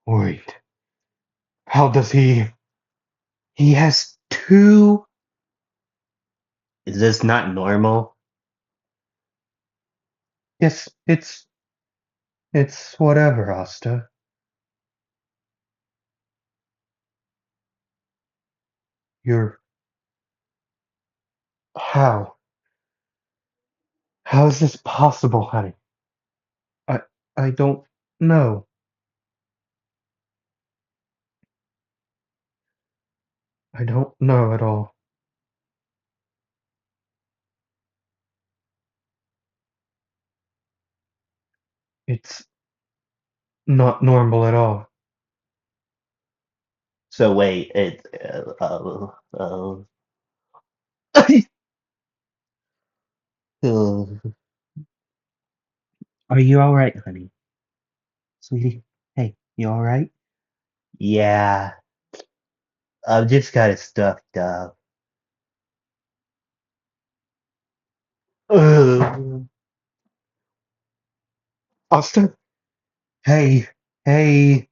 Wait, how does he? He has two. Is this not normal? Yes, it's whatever, Asta. You're how? How is this possible, honey? I I don't know. I don't know at all. It's not normal at all. So wait, are you all right, honey? Sweetie? Hey, you all right? Yeah, I'm just kind of stuffed up. Ugh. Austin? Hey, hey.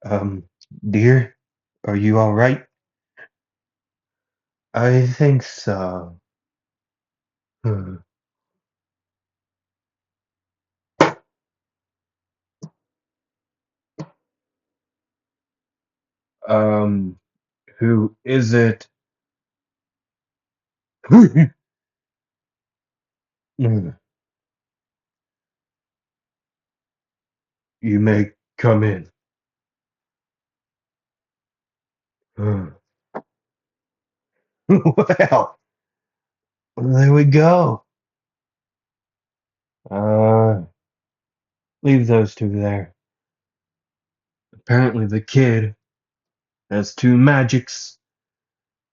Um, dear, are you all right? I think so. Hmm. Um, who is it? Hmm. You may come in. Hmm. Well, there we go. Uh, leave those two there. Apparently the kid has two magics,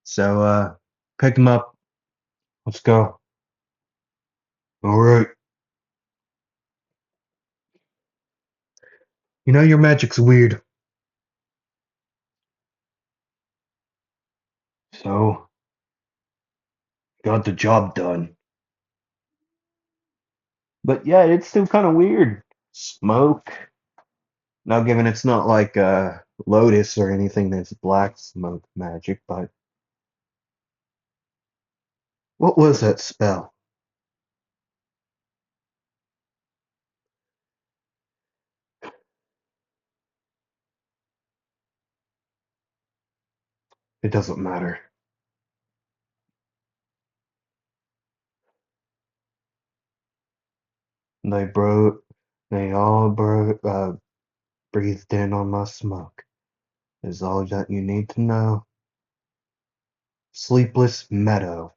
so pick them up. Let's go. All right. You know your magic's weird, so got the job done. But yeah, it's still kind of weird. Smoke. Now, given it's not like Lotus or anything that's black smoke magic, but what was that spell? It doesn't matter. They broke. They all breathed in on my smoke. Is all that you need to know. Sleepless Meadow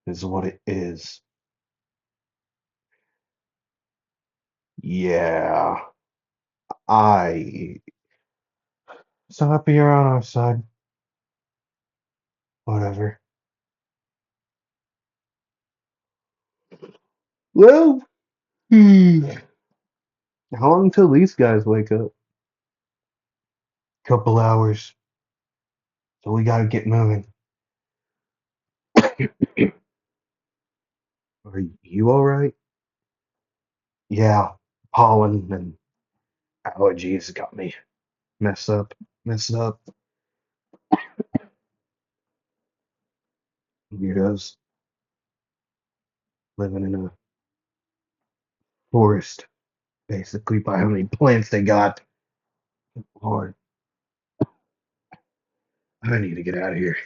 is what it is. Yeah, I. So happy you're on our side. Whatever. Well, how long till these guys wake up? Couple hours. So we gotta get moving. Are you all right? Yeah, pollen and allergies got me messed up. Messed up. Weirdos living in a forest, basically, by how many plants they got. Lord, I need to get out of here.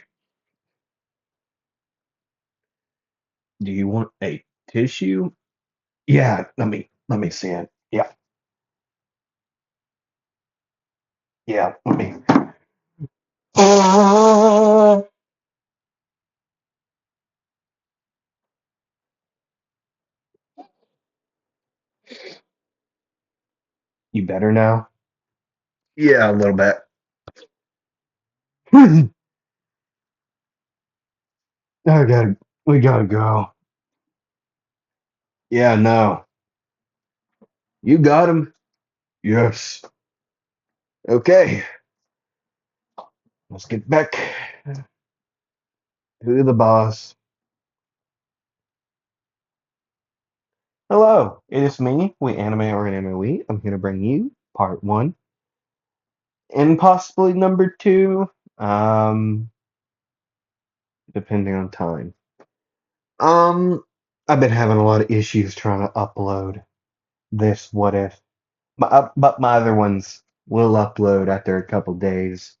Do you want a tissue? Yeah, let me see it. Yeah, yeah, let me. You better now? Yeah, a little bit. I gotta, we gotta go. Yeah, no. You got him? Yes. Okay, let's get back to the boss. Hello, it is me, We Anime or Anime We. I'm here to bring you part one and possibly number two, um, depending on time. Um, I've been having a lot of issues trying to upload this What If, but my other ones will upload after a couple days,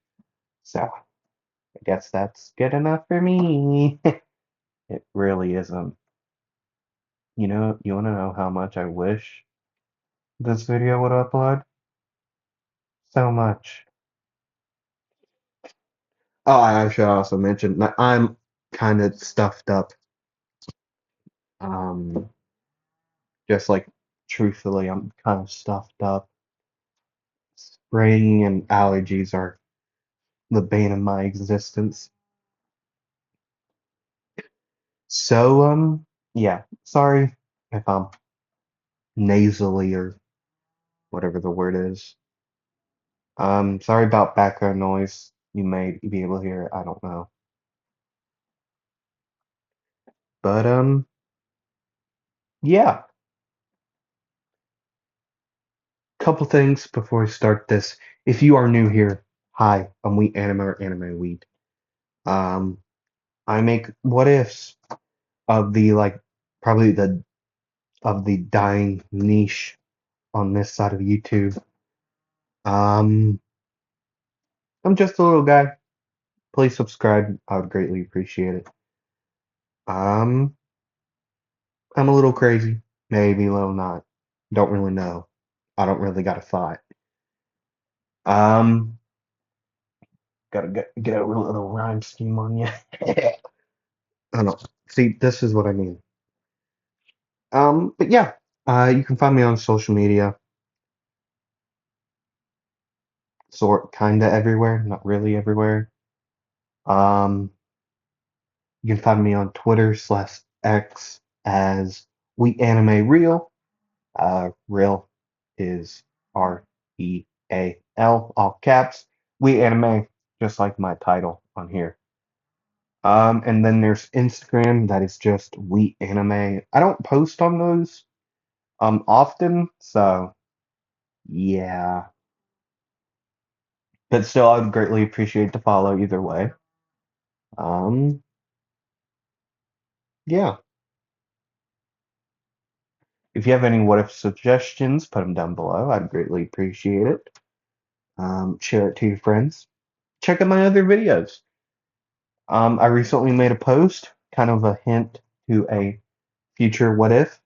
so I guess that's good enough for me. It really isn't. You want to know how much I wish this video would upload? So much. Oh, I should also mention that I'm kind of stuffed up. Um, just like truthfully, I'm kind of stuffed up. Spring and allergies are the bane of my existence. So, yeah, sorry if I'm nasally or whatever the word is. Sorry about background noise. You may be able to hear it. I don't know. But, yeah, couple things before we start this. If you are new here, hi, I'm Wheat Anime or Anime Wheat. Um, I make what ifs of the probably the of the dying niche on this side of YouTube. Um, I'm just a little guy. Please subscribe. I would greatly appreciate it. Um, I'm a little crazy, maybe a little not. Don't really know. I don't really got a thought. Um, gotta get a little rhyme scheme on you. I don't know. See, this is what I mean. But yeah, you can find me on social media, sort kinda everywhere, not really everywhere. Um, you can find me on Twitter slash X as We Anime Real. Real is REAL, all caps. We Anime, just like my title on here. And then there's Instagram, that is just We Anime. I don't post on those often, so yeah. But still, I would greatly appreciate the follow either way. Um, yeah. If you have any what if suggestions, put them down below. I'd greatly appreciate it. Share it to your friends. Check out my other videos. I recently made a post, kind of a hint to a future what if.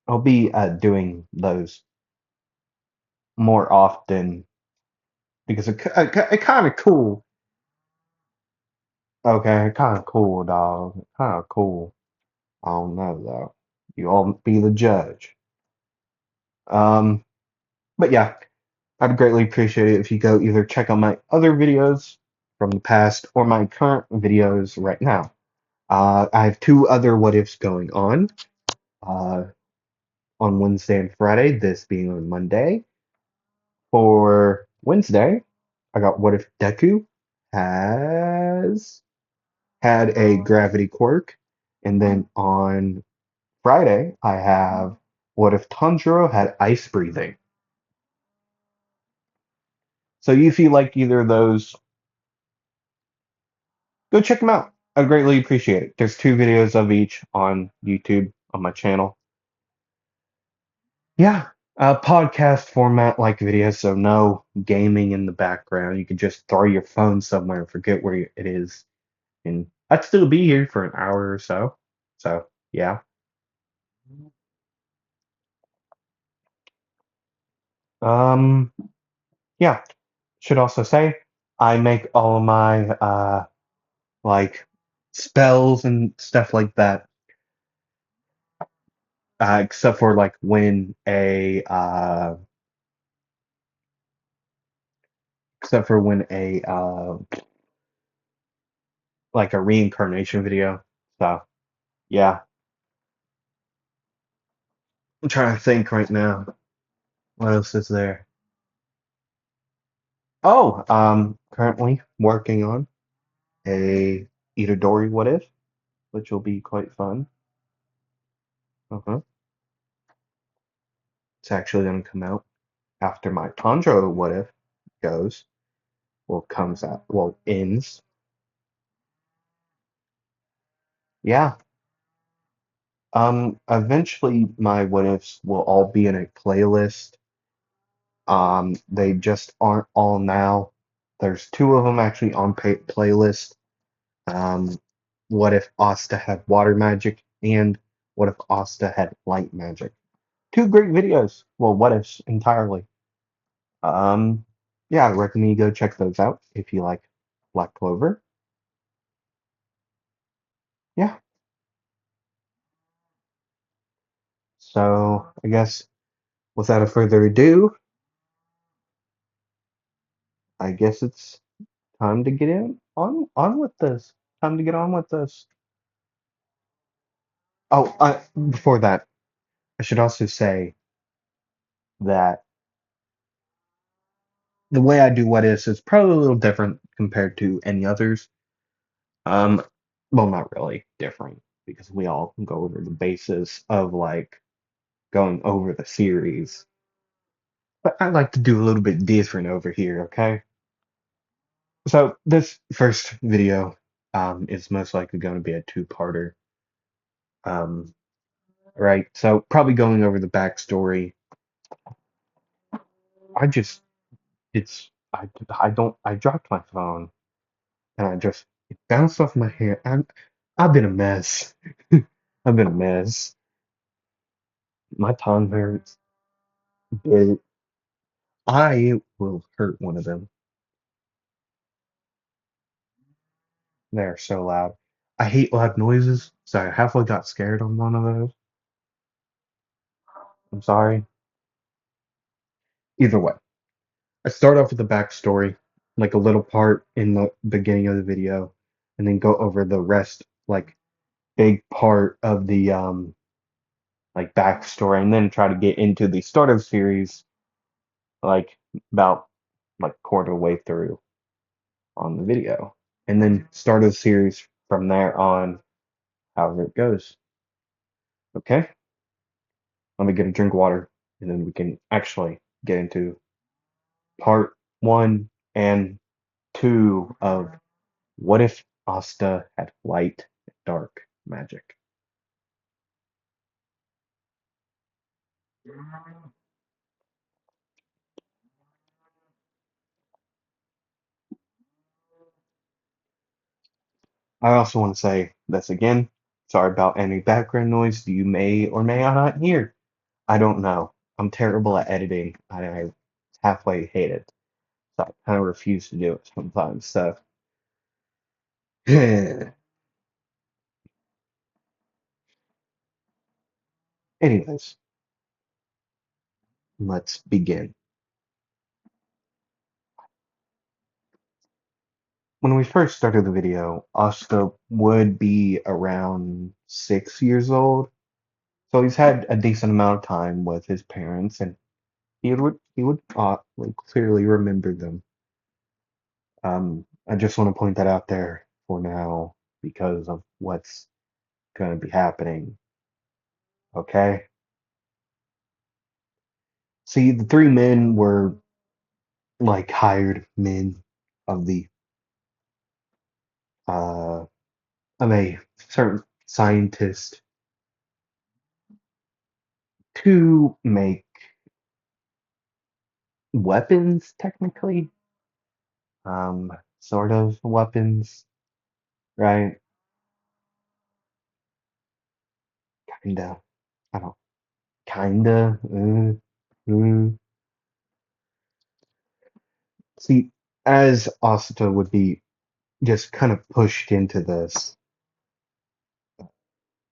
I'll be doing those more often because it kind of cool. Okay, kind of cool, dog. Kind of cool. I don't know though. You all be the judge. Um, but yeah, I'd greatly appreciate it if you go either check out my other videos from the past or my current videos right now. I have two other what ifs going uh, on Wednesday and Friday, this being on Monday. For Wednesday, I got what if Deku has had a gravity quirk, and then on Friday, I have what if Tanjiro had ice breathing. So if you like either of those, go check them out. I'd greatly appreciate it. There's two videos of each on YouTube on my channel. Yeah, podcast format like videos, so no gaming in the background. You could just throw your phone somewhere and forget where it is, and I'd still be here for an hour or so. So yeah, um, yeah. Should also say I make all of my like spells and stuff like that, except for when a like a reincarnation video. So yeah, I'm trying to think right now. What else is there? Oh, currently working on a Itadori What If, which will be quite fun. Uh-huh. It's actually gonna come out after my Tundra What If goes. Well, comes out. Well, ends. Yeah. Eventually my what ifs will all be in a playlist. They just aren't all now. There's two of them actually on playlist. Um, what if Asta had water magic and what if Asta had light magic? Two great videos. Well, what ifs entirely. Um, yeah, I recommend you go check those out if you like Black Clover. Yeah. So I guess without a further ado, I guess it's time to get in on with this. Time to get on with this. Oh, before that, I should also say that the way I do what is probably a little different compared to any others. Um, well, not really different because we all go over the basis of like going over the series. But I like to do a little bit different over here, okay? So this first video is most likely going to be a two-parter. Um, right? So probably going over the backstory. I just it's I dropped my phone and I just it bounced off my hand. I've been a mess. I've been a mess. My tongue hurts. It, I will hurt one of them. They're so loud. I hate loud noises, so I halfway got scared on one of those. I'm sorry. Either way, I start off with the backstory, like a little part in the beginning of the video, and then go over the rest, like big part of the like backstory, and then try to get into the start of the series, like about like quarter way through on the video, and then start of the series from there on, however it goes. Okay, let me get a drink of water, and then we can actually get into part one and two of what if Asta had light and dark magic. I also want to say this again. Sorry about any background noise you may or may not hear. I don't know. I'm terrible at editing. I halfway hate it. So I kind of refuse to do it sometimes. So, anyways, let's begin. When we first started the video, Asta would be around 6 years old. So he's had a decent amount of time with his parents, and he would like, clearly remember them. I just want to point that out there for now because of what's going to be happening. Okay. See, the three men were like hired men of the uh of a certain scientist to make weapons, technically. Sort of weapons, right? Kinda. I don't. Kinda. See, as Asta would be just kind of pushed into this,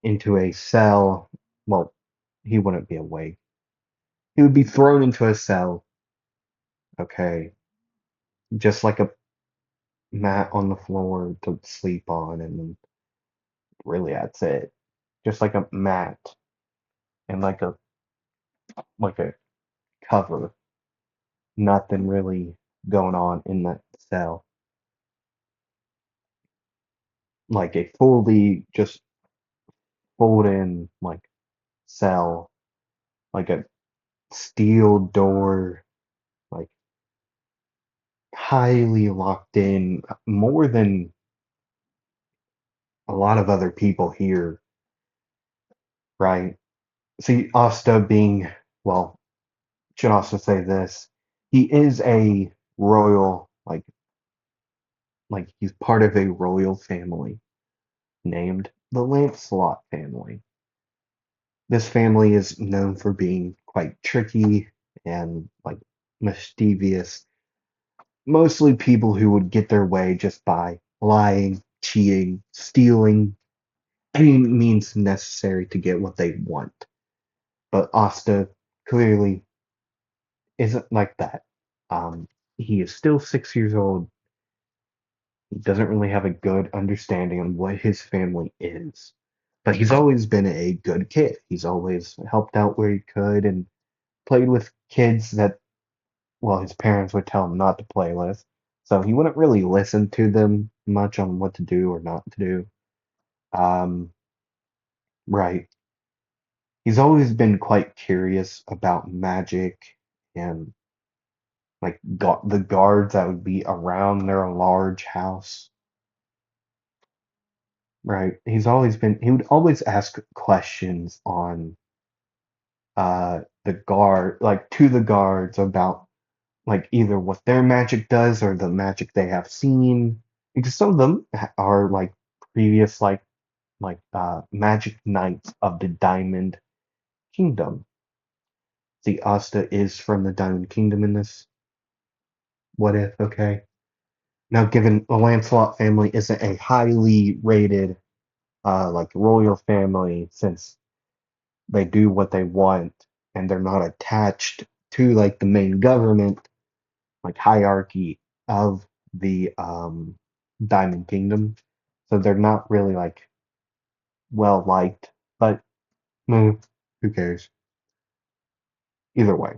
into a cell. Well, he wouldn't be awake. He would be thrown into a cell, okay, just like a mat on the floor to sleep on, and then really that's it. Just like a mat and like a cover. Nothing really going on in that cell. Like a fully just fold in like cell, like a steel door, like highly locked in, more than a lot of other people here, right? See, Asta being, well, should also say this. He is a royal, like he's part of a royal family named the Lancelot family. This family is known for being quite tricky and like mischievous. Mostly people who would get their way just by lying, cheating, stealing, any means necessary to get what they want. But Asta clearly isn't like that. He is still 6 years old. He doesn't really have a good understanding on what his family is. But he's always been a good kid. He's always helped out where he could and played with kids that, well, his parents would tell him not to play with. So he wouldn't really listen to them much on what to do or not to do. Um, right. He's always been quite curious about magic and like the guards that would be around their large house. Right. He would always ask questions on the guard, like to the guards about like either what their magic does or the magic they have seen. Because some of them are like previous magic knights of the Diamond Kingdom. The Asta is from the Diamond Kingdom in this. What if, okay? Now, given the Lancelot family isn't a highly rated like royal family, since they do what they want and they're not attached to like the main government, like hierarchy of the Diamond Kingdom. So they're not really like well liked, but who cares? Either way,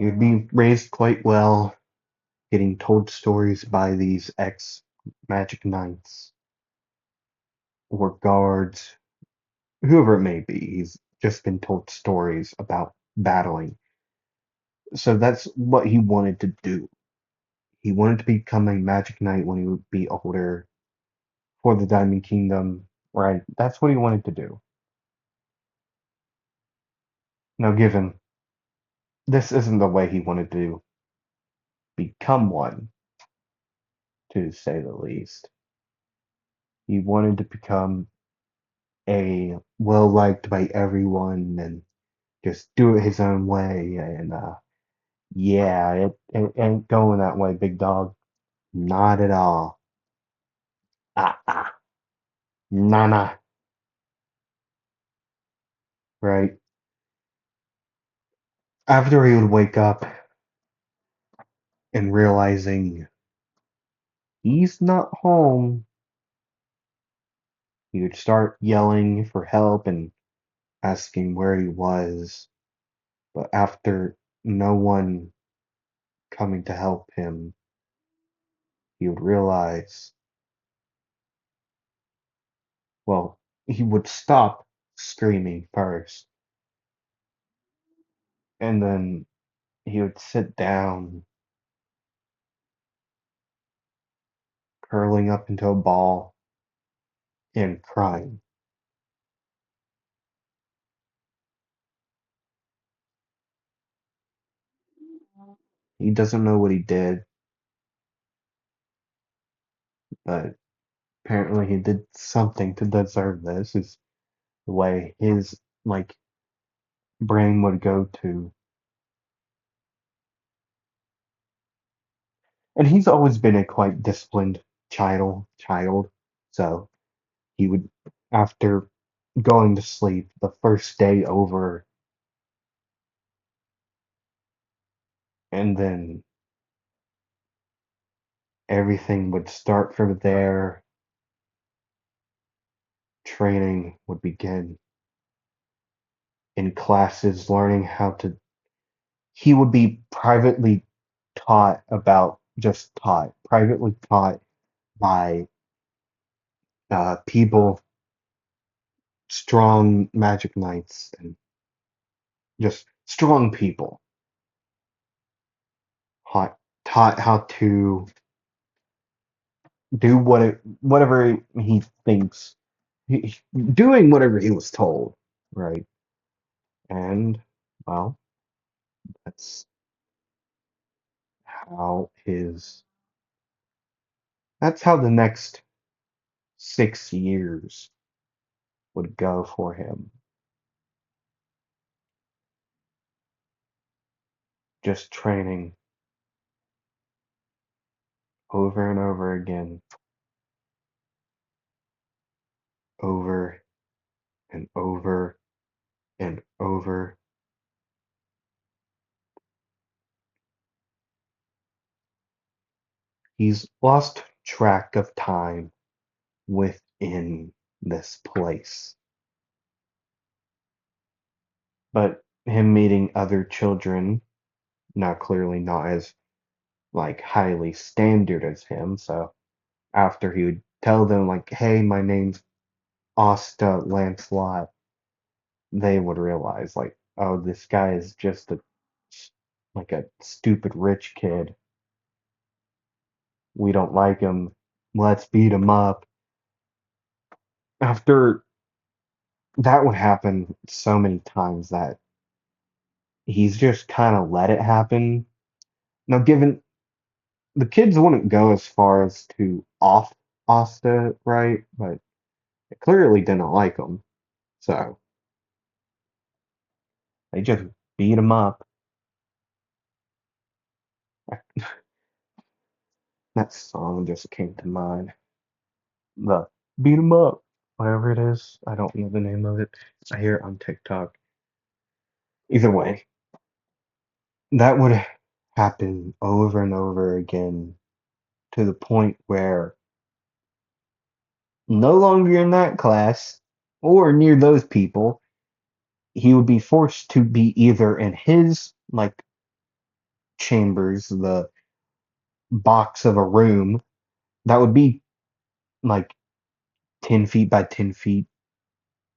you'd be raised quite well, getting told stories by these ex magic knights or guards, whoever it may be. He's just been told stories about battling. So that's what he wanted to do. He wanted to become a magic knight when he would be older for the Diamond Kingdom, right? That's what he wanted to do. Now, given this isn't the way he wanted to become one, to say the least, he wanted to become a well liked by everyone and just do it his own way. And yeah, it ain't going that way, big dog. Not at all. Ah, nah, nah, right? After he would wake up and realizing he's not home, he would start yelling for help and asking where he was. But after no one coming to help him, he would realize, well, he would stop screaming first, and then he would sit down, curling up into a ball and crying. He doesn't know what he did, but apparently he did something to deserve this, is the way his like brain would go to. And he's always been a quite disciplined child. So he would, after going to sleep the first day over, and then everything would start from there. Training would begin in classes, learning how to. He would be privately taught about, just taught, privately taught by people, strong magic knights, and just strong people taught how to do whatever he thinks, doing whatever he was told, right? And well, that's how his that's how the next 6 years would go for him. Just training over and over again, over and over and over. He's lost track of time within this place. But him meeting other children, now clearly not as like highly standard as him, so after he would tell them like, hey, my name's Asta Lancelot, they would realize like, oh, this guy is just a stupid rich kid. We don't like him. Let's beat him up. After that would happen so many times that he's just kind of let it happen. Now, given the kids wouldn't go as far as to off Asta, right? But they clearly didn't like him. So they just beat him up. That song just came to mind. The beat 'em up, whatever it is. I don't know the name of it. I hear it on TikTok. Either way, that would happen over and over again to the point where no longer in that class or near those people, he would be forced to be either in his like chambers, the box of a room that would be like 10 feet by 10 feet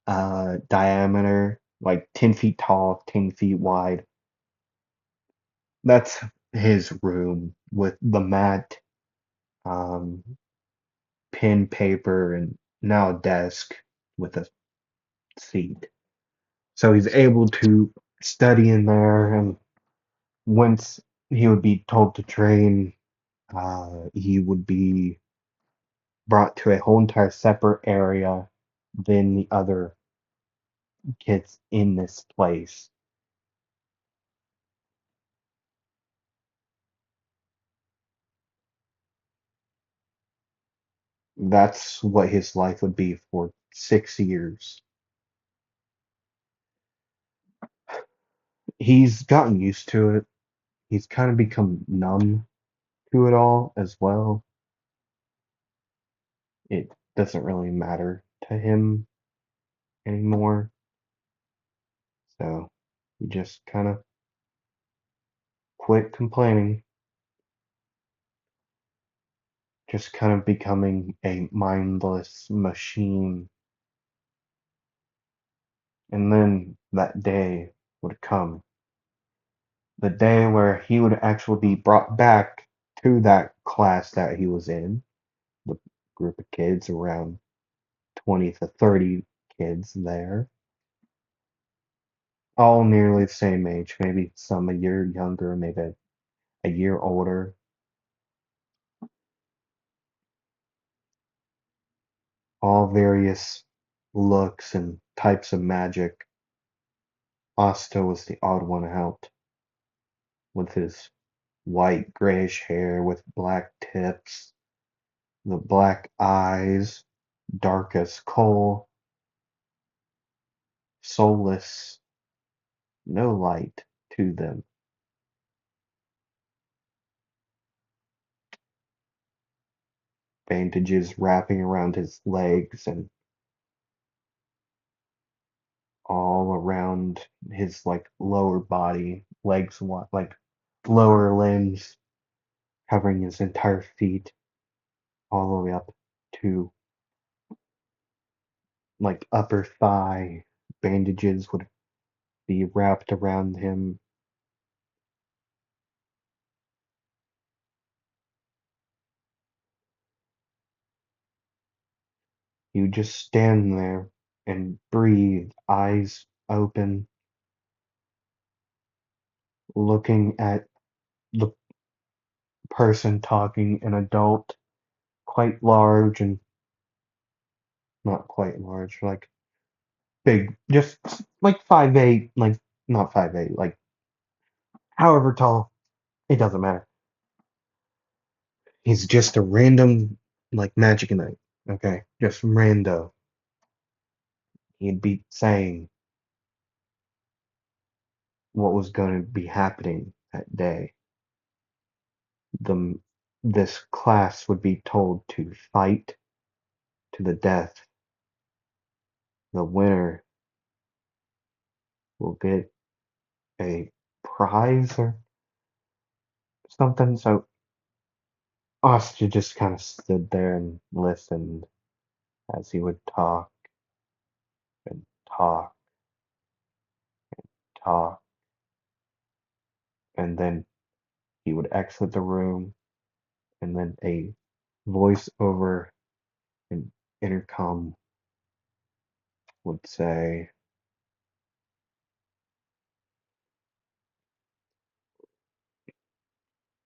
diameter, like 10 feet tall, 10 feet wide. That's his room with the mat, um, pen, paper, and now a desk with a seat. So he's able to study in there, and once he would be told to train, he would be brought to a whole entire separate area than the other kids in this place. That's what his life would be for 6 years. He's gotten used to it. He's kind of become numb to it all as well. It doesn't really matter to him anymore. So he just kind of quit complaining, just kind of becoming a mindless machine. And then that day would come, the day where he would actually be brought back to that class that he was in, the group of kids, around 20 to 30 kids there, all nearly the same age, maybe some a year younger, maybe a year older, all various looks and types of magic. Asta was the odd one out, with his white grayish hair with black tips, the black eyes, dark as coal, soulless, no light to them. Bandages wrapping around his legs and all around his like lower body, legs like lower limbs, covering his entire feet all the way up to like upper thigh bandages would be wrapped around him. He would just stand there and breathe, eyes open, looking at the person talking, an adult, quite large and not quite large, like big, just like 5'8", like not 5'8", like however tall, it doesn't matter. He's just a random, like Magic Knight, okay? Just rando. He'd be saying what was going to be happening that day. The this class would be told to fight to the death. The winner will get a prize or something. So Asta just kind of stood there and listened as he would talk and talk, talk, and then he would exit the room, and then a voice over an intercom would say,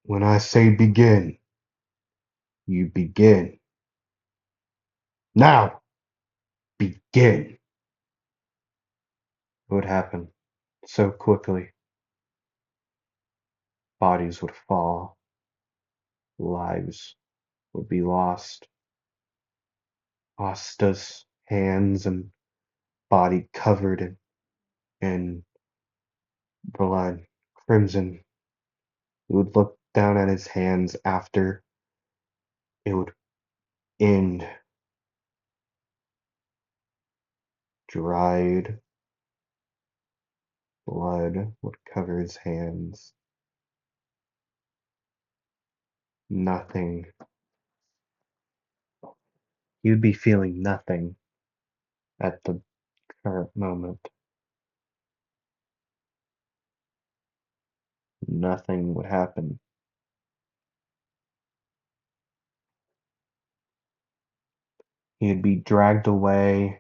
"When I say begin, you begin. Now, begin." It would happen so quickly. Bodies would fall, lives would be lost. Asta's hands and body covered in blood, crimson. He would look down at his hands after it would end. Dried blood would cover his hands. Nothing. He would be feeling nothing at the current moment. Nothing would happen. He'd be dragged away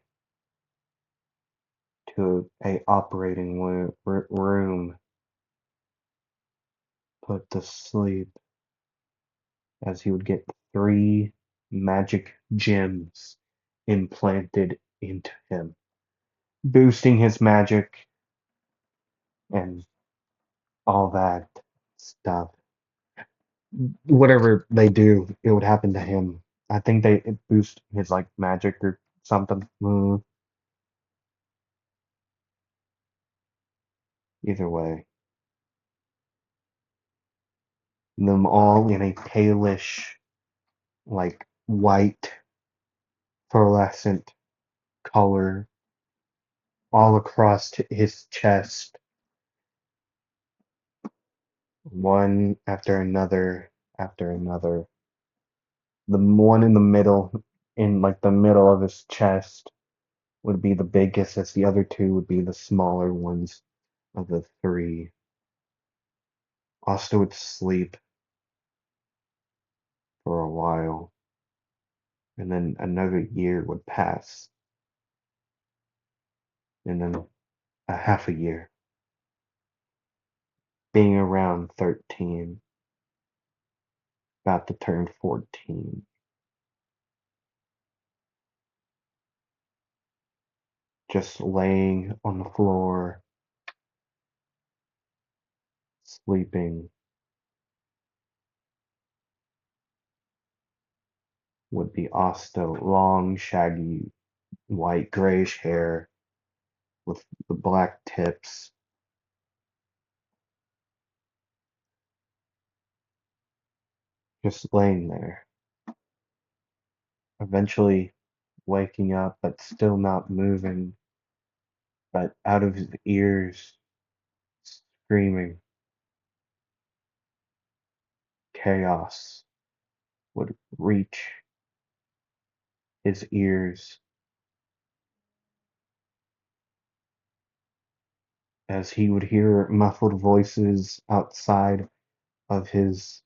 to a operating room, put to sleep, as he would get 3 magic gems implanted into him, boosting his magic and all that stuff. Whatever they do, it would happen to him. I think they it boost his like magic or something. Either way, them all in a palish, like white fluorescent color all across his chest, one after another. The one in the middle, in like the middle of his chest, would be the biggest, as the other two would be the smaller ones of the 3. Asta would sleep for a while, and then another year would pass, and then a half a year, being around 13, about to turn 14, just laying on the floor, sleeping, would be Asta, long, shaggy, white, grayish hair with the black tips, just laying there, eventually waking up, but still not moving, but out of his ears, screaming. Chaos would reach his ears, as he would hear muffled voices outside of his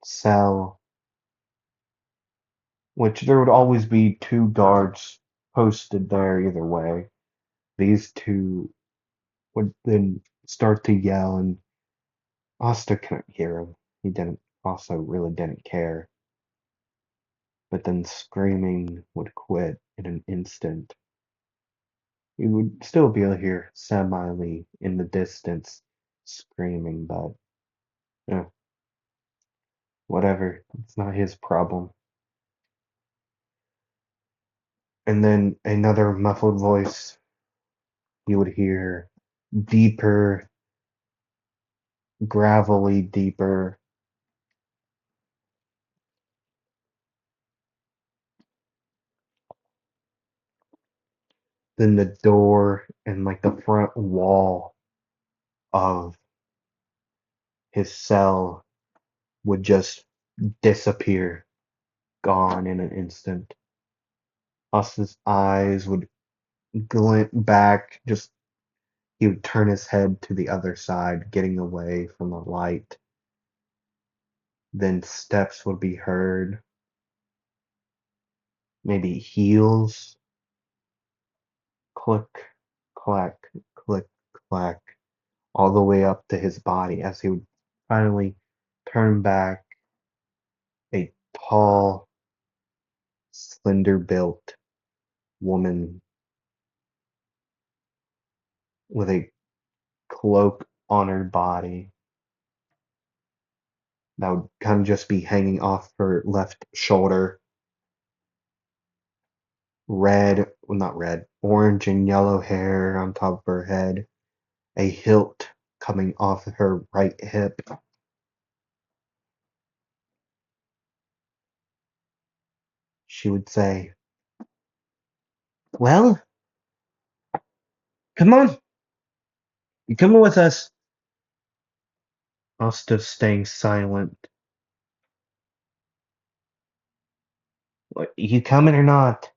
cell, which there would always be two guards posted there either way. These two would then start to yell, and Asta couldn't hear him. He didn't also really didn't care. But then screaming would quit in an instant. You would still be able to hear Samily in the distance screaming, but eh, whatever. It's not his problem. And then another muffled voice you would hear, deeper, gravelly deeper. Then the door and like the front wall of his cell would just disappear, gone in an instant. Austin's eyes would glint back, just he would turn his head to the other side, getting away from the light. Then steps would be heard, maybe heels, click, clack, click, clack, all the way up to his body as he would finally turn back, a tall, slender built woman with a cloak on her body that would kind of just be hanging off her left shoulder. Red, well, not red, orange and yellow hair on top of her head, a hilt coming off of her right hip. She would say, "Well, come on, you coming with us?" Asta staying silent. "What, you coming or not?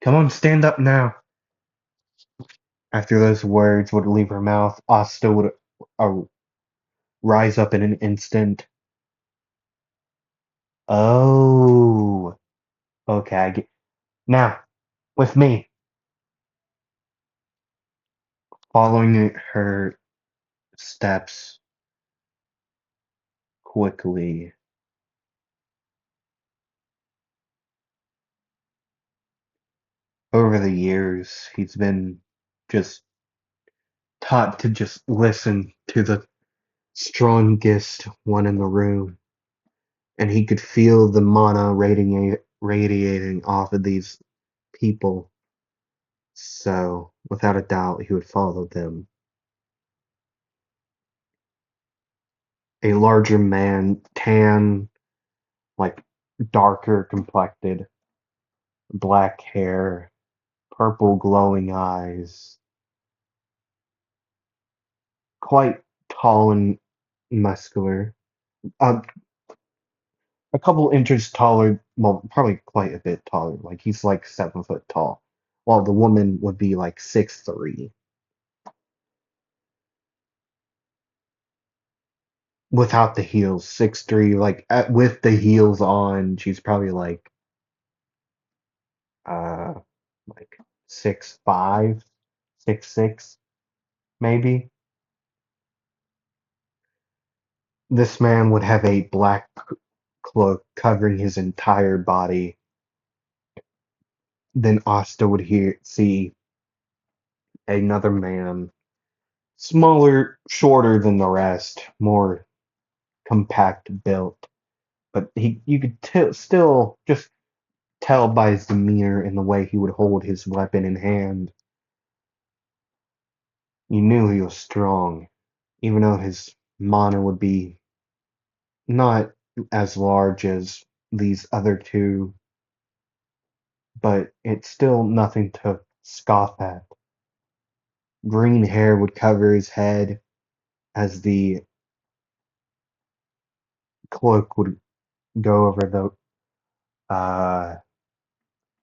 Come on, stand up now." After those words would leave her mouth, Asta would uh, rise up in an instant. Oh, okay, I get. Now, with me, following her steps quickly. Over the years, he's been just taught to just listen to the strongest one in the room, and he could feel the mana radiating off of these people. So, without a doubt, he would follow them. A larger man, tan, like darker complected, black hair, purple glowing eyes, quite tall and muscular. Uh, a couple inches taller, well, probably quite a bit taller. Like he's like 7 foot tall, while the woman would be like 6'3" without the heels. 6'3", with the heels on, she's probably uh like 6'5", 6'6", maybe. This man would have a black cloak covering his entire body. Then Asta would see another man, smaller, shorter than the rest, more compact built, but you could still just tell by his demeanor and the way he would hold his weapon in hand. You knew he was strong, even though his mana would be not as large as these other two, but it's still nothing to scoff at. Green hair would cover his head as the cloak would go over the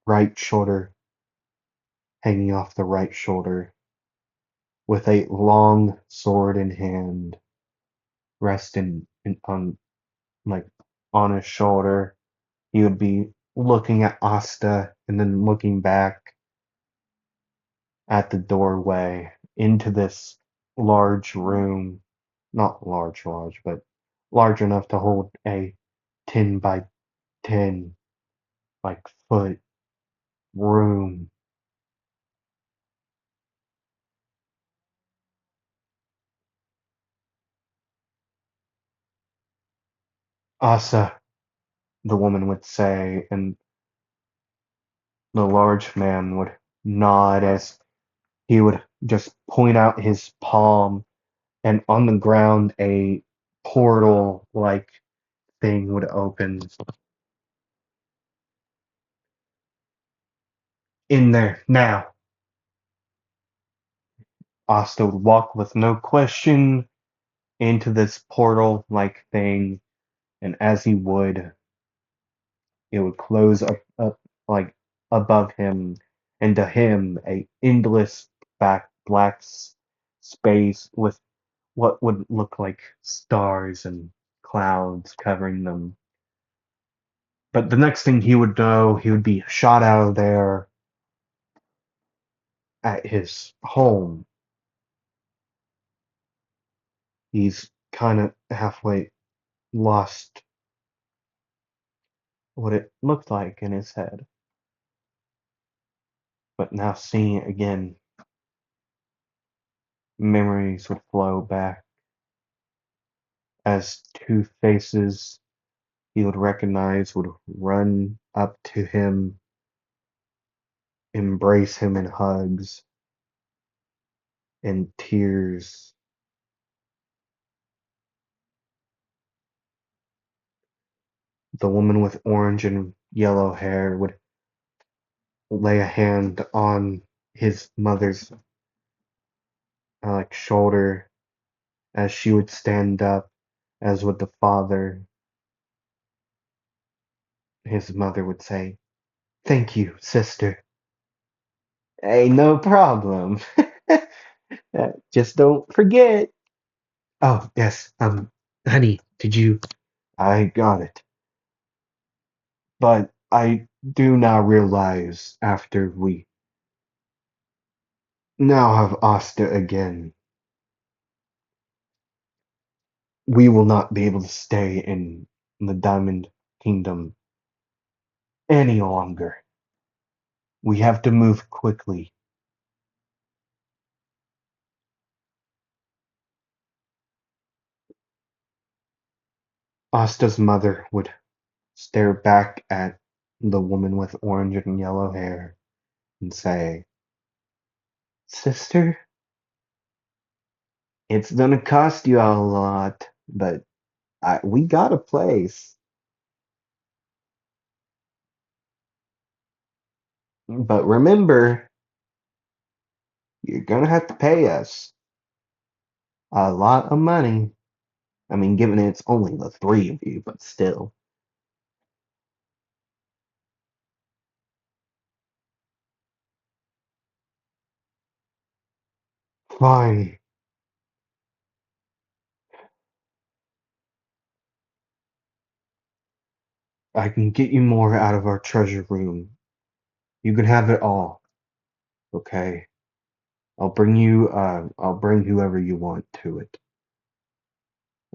right shoulder, hanging off the right shoulder, with a long sword in hand, resting on like on his shoulder. He would be looking at Asta and then looking back at the doorway into this large room. Not large, but large enough to hold a 10 by 10 like foot room. Asa, the woman would say, and the large man would nod as he would just point out his palm, and on the ground a portal like thing would open. In there now. Asta would walk with no question into this portal like thing, and as he would, it would close up like above him, and to him a endless black space with what would look like stars and clouds covering them. But the next thing he would know, he would be shot out of there at his home. He's kind of halfway lost what it looked like in his head. But now seeing it again, memories would flow back as two faces he would recognize would run up to him, embrace him in hugs and tears. The woman with orange and yellow hair would lay a hand on his mother's like shoulder as she would stand up, as would the father. His mother would say, "Thank you, sister." Hey, no problem. Just don't forget. Oh, yes. Honey, did you? I got it. But I do now realize after we now have Asta again, we will not be able to stay in the Diamond Kingdom any longer. We have to move quickly. Asta's mother would stare back at the woman with orange and yellow hair and say, "Sister, it's gonna cost you a lot, but we got a place. But remember, you're gonna have to pay us a lot of money. I mean, given it's only the three of you, but still." Fine, I can get you more out of our treasure room. You can have it all, okay? I'll bring whoever you want to it,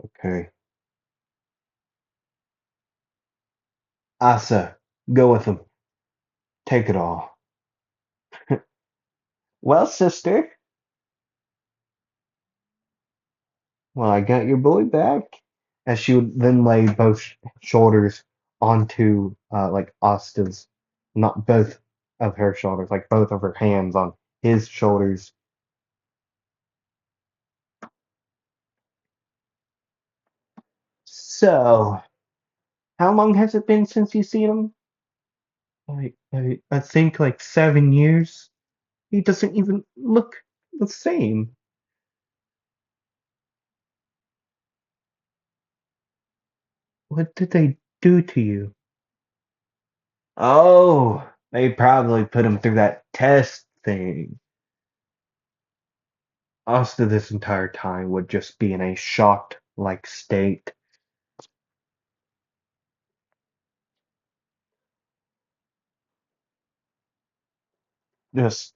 okay? Asa, go with him. Take it all. Well, sister, well, I got your boy back. As she would then lay both shoulders onto like Asta's, not both of her shoulders, like both of her hands on his shoulders. So, how long has it been since you've seen him? I think like 7 years. He doesn't even look the same. What did they do to you? Oh. They probably put him through that test thing. Asta this entire time would just be in a shocked like state, just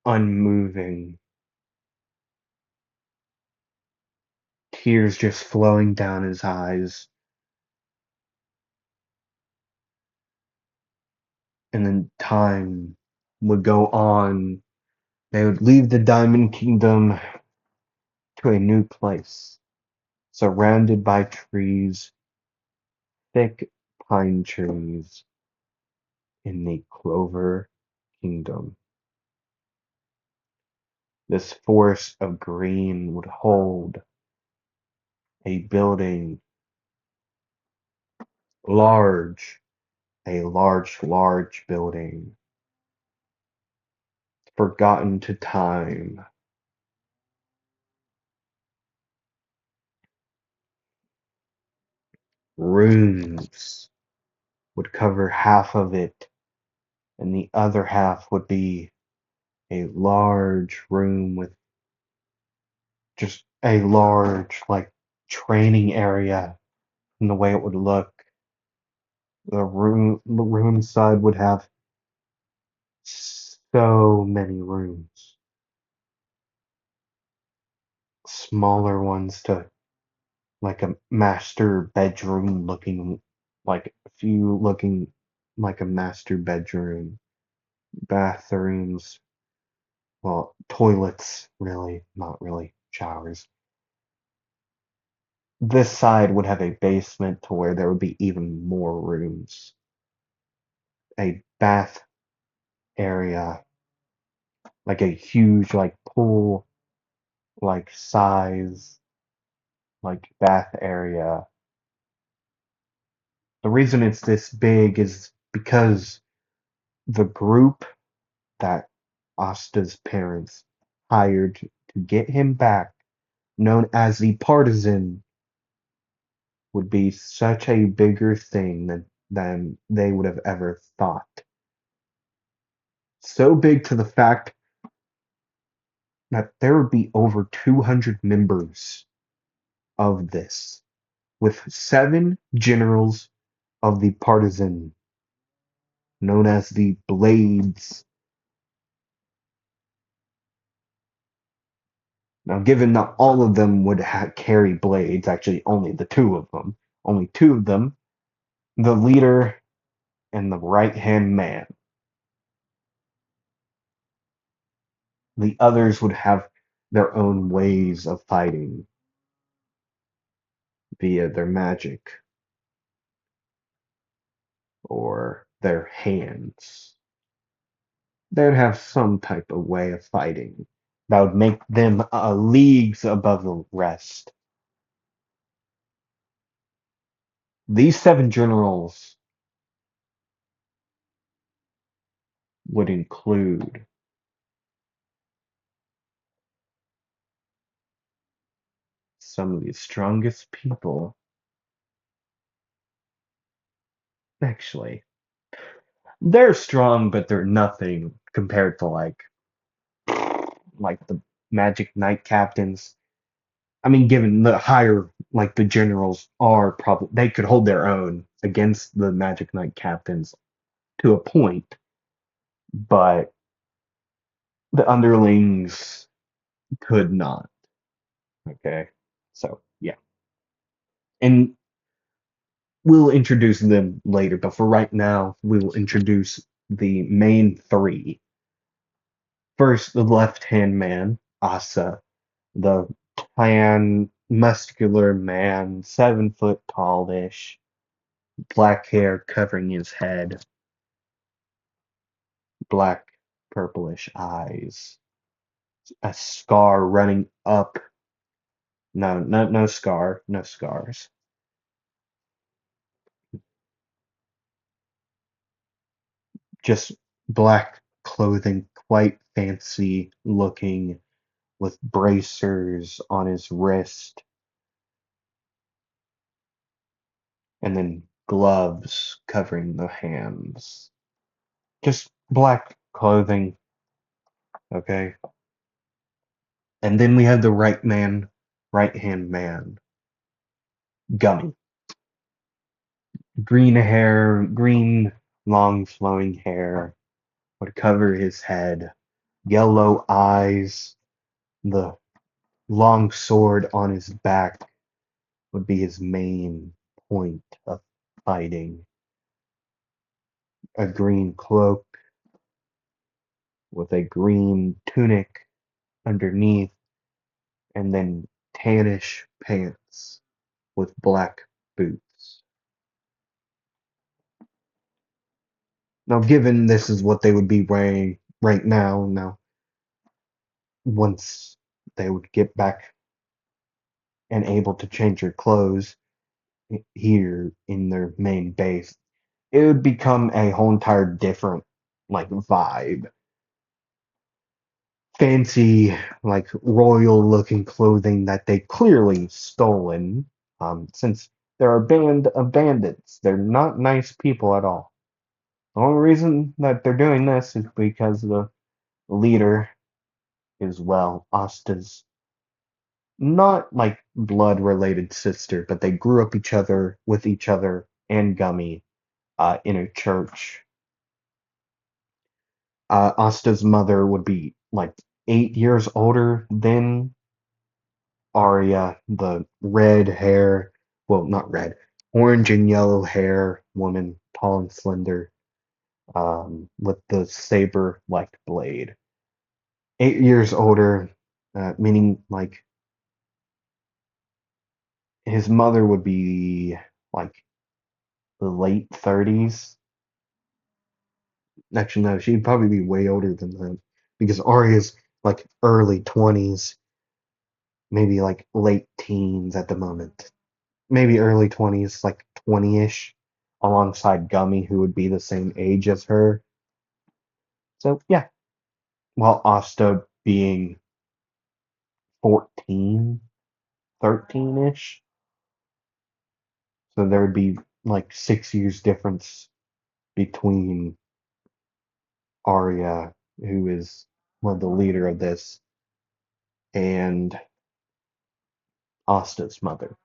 unmoving, tears just flowing down his eyes. And then time would go on. They would leave the Diamond Kingdom to a new place, surrounded by trees, thick pine trees in the Clover Kingdom. This forest of green would hold a building large, a large building, forgotten to time. Rooms would cover half of it, and the other half would be a large room with just a large, like, training area in the way it would look. The room side would have so many rooms, smaller ones to like a master bedroom looking, like a few looking like a master bedroom, bathrooms, well, toilets, really, not really showers. This side would have a basement to where there would be even more rooms, a bath area, like a huge, like pool, like size, like bath area. The reason it's this big is because the group that Asta's parents hired to get him back, known as the Partisan, would be such a bigger thing than they would have ever thought. So big to the fact that there would be over 200 members of this, with 7 generals of the Partisan, known as the Blades. Now, given that all of them would carry blades, actually only the two of them, the leader and the right-hand man. The others would have their own ways of fighting via their magic or their hands. They'd have some type of way of fighting that would make them leagues above the rest. These 7 generals would include some of the strongest people. Actually, they're strong, but they're nothing compared to like the Magic Knight captains. I mean, given the higher, like the generals are probably, they could hold their own against the Magic Knight captains to a point, but the underlings could not. Okay, so yeah, and we'll introduce them later, but for right now, we will introduce the main three. First, the left-hand man, Asa, the tan, muscular man, 7 foot tallish, black hair covering his head, black purplish eyes, a scar running up. No, no scar, no scars. Just black clothing, quite fancy looking, with bracers on his wrist, and then gloves covering the hands. just black clothing, okay? And then we have the right hand man, Gummy. Green hair, green long flowing hair would cover his head, yellow eyes, the long sword on his back would be his main point of fighting. A green cloak with a green tunic underneath, and then tannish pants with black boots. Now, given this is what they would be wearing right now, once they would get back and able to change their clothes here in their main base, it would become a whole entire different like vibe. Fancy, like royal looking clothing that they clearly stolen. Since they're a band of bandits, they're not nice people at all. The only reason that they're doing this is because the leader is, well, Asta's not like blood related sister, but they grew up with each other and Gummy in a church. Asta's mother would be like 8 years older than Arya, the red hair, well, not red, orange and yellow hair woman, tall and slender, with the saber like blade. 8 years older, meaning like his mother would be like the late 30s. Actually, no, she'd probably be way older than that because Arya's like early 20s, maybe like late teens at the moment. Maybe early 20s, like 20-ish, alongside Gummy, who would be the same age as her. So, yeah, while Asta being 14, 13-ish. So there would be like 6 years difference between Arya, who is one of the leader of this, and Asta's mother.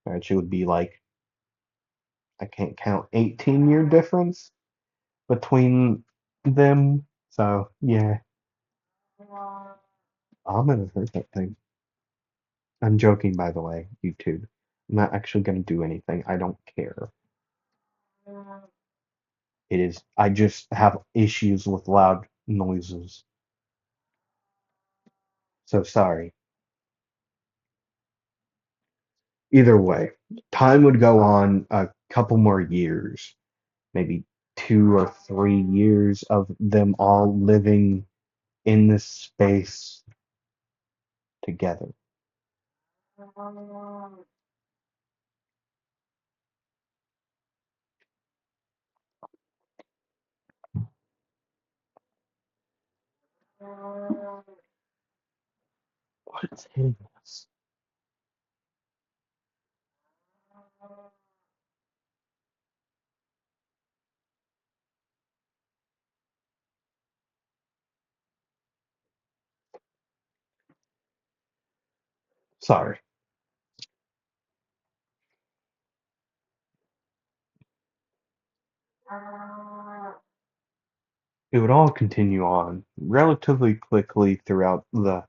And she would be like, I can't count, 18-year difference between them. So, yeah, I'm gonna hurt that thing. I'm joking, by the way, YouTube. I'm not actually gonna do anything. I don't care. It is, I just have issues with loud noises. So sorry. Either way, time would go on a couple more years, maybe 2 or 3 years of them all living in this space together. What is hitting us? Sorry. It would all continue on relatively quickly throughout the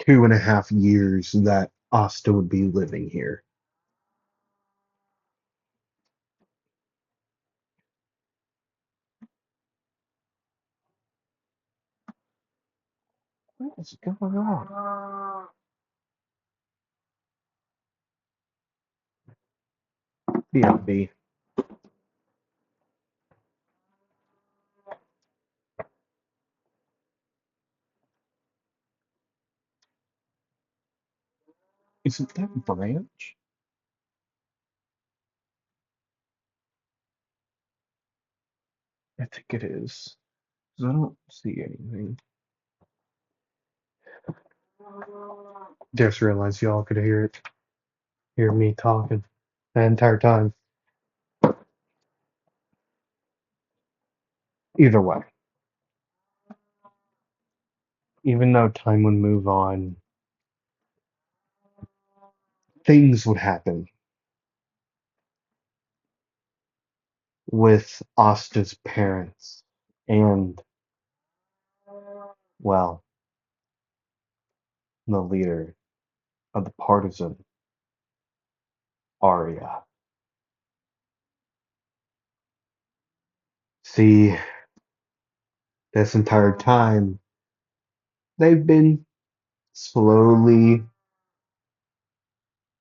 2.5 years that Asta would be living here. What is going on? BLB. Isn't that Branch? I think it is. 'Cause I don't see anything. Just realized y'all could hear me talking the entire time. Either way, even though time would move on, things would happen with Asta's parents and, well, the leader of the partisan, Arya. See, this entire time, they've been slowly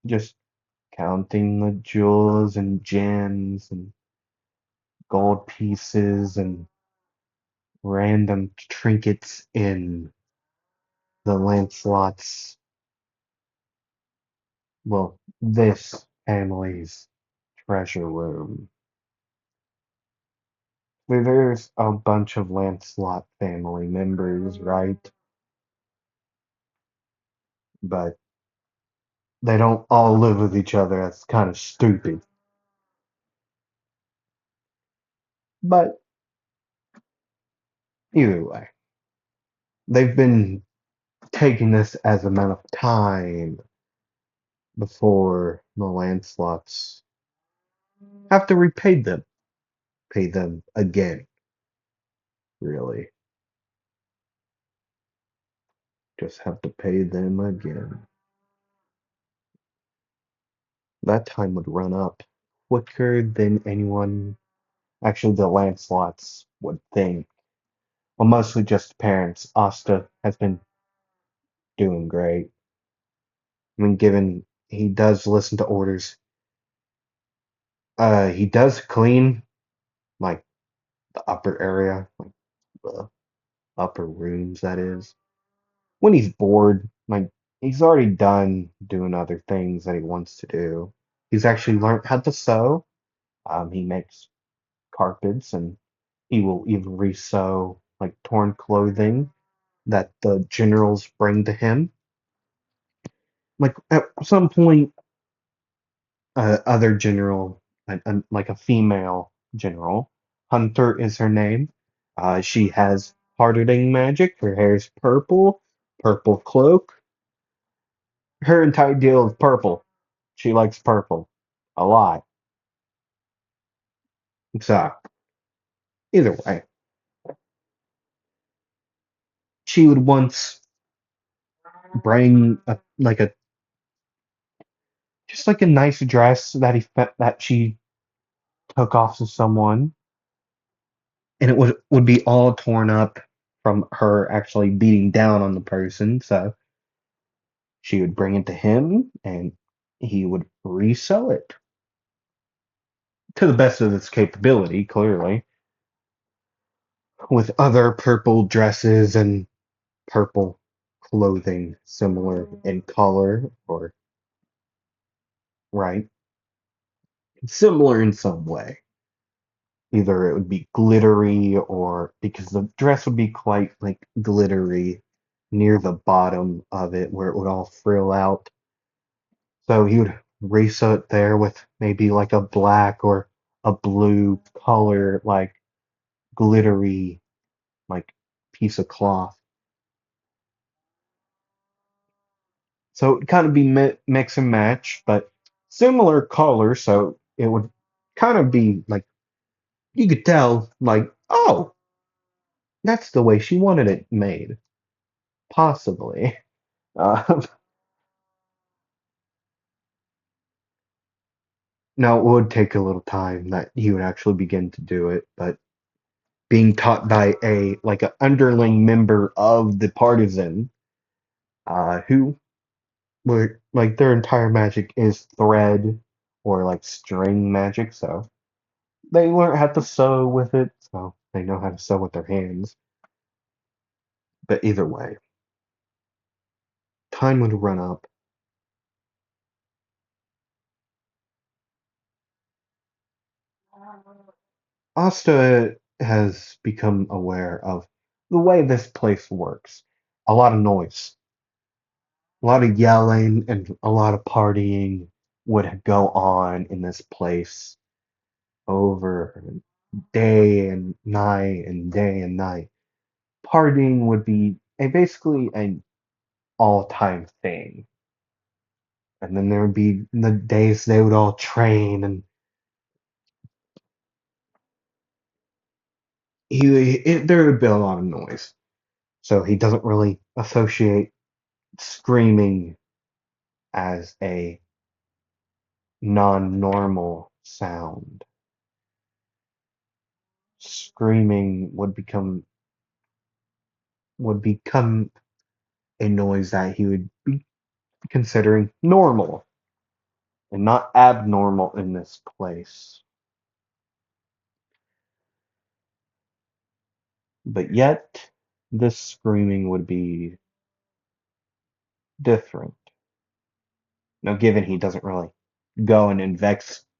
just counting the jewels and gems and gold pieces and random trinkets in the Lancelot's, well, this family's treasure room. There's a bunch of Lancelot family members, right? But they don't all live with each other. That's kind of stupid. But either way, they've been taking this as amount of time before the Lancelots have to repay them. Pay them again, really. Just have to pay them again. That time would run up quicker than anyone, actually, the Lancelots would think. Well, mostly just parents. Asta has been doing great. I mean, given he does listen to orders, he does clean, like, the upper area, like the upper rooms, that is. When he's bored, like, he's already done doing other things that he wants to do. He's actually learned how to sew. He makes carpets, and he will even resew like torn clothing that the generals bring to him. Like at some point, other general, like a female general, Hunter is her name. She has hardening magic. Her hair is purple, purple cloak. Her entire deal is purple. She likes purple a lot. So either way, she would once bring a just like a nice dress that she took off to someone, and it would be all torn up from her actually beating down on the person. So she would bring it to him, and he would resell it to the best of his capability, clearly, with other purple dresses and purple clothing similar in color, or right, similar in some way. Either it would be glittery, or because the dress would be quite like glittery near the bottom of it where it would all frill out. So he would resew it there with maybe like a black or a blue color, like glittery, like piece of cloth. So it would kind of be mix and match, but similar color. So it would kind of be like you could tell, like, oh, that's the way she wanted it made, possibly. Uh, Now, it would take a little time that he would actually begin to do it, but being taught by a like an underling member of the partisan, who were like their entire magic is thread or like string magic, so they learn how to sew with it, so they know how to sew with their hands. But either way, time would run up. Asta has become aware of the way this place works. A lot of noise, a lot of yelling, and a lot of partying would go on in this place over. day and night and day and night. Partying would be basically an all-time thing. And then there would be the days they would all train, and there would be a lot of noise. So he doesn't really associate screaming as a non-normal sound. Screaming would become a noise that he would be considering normal and not abnormal in this place. But yet, this screaming would be different. Now, given he doesn't really go and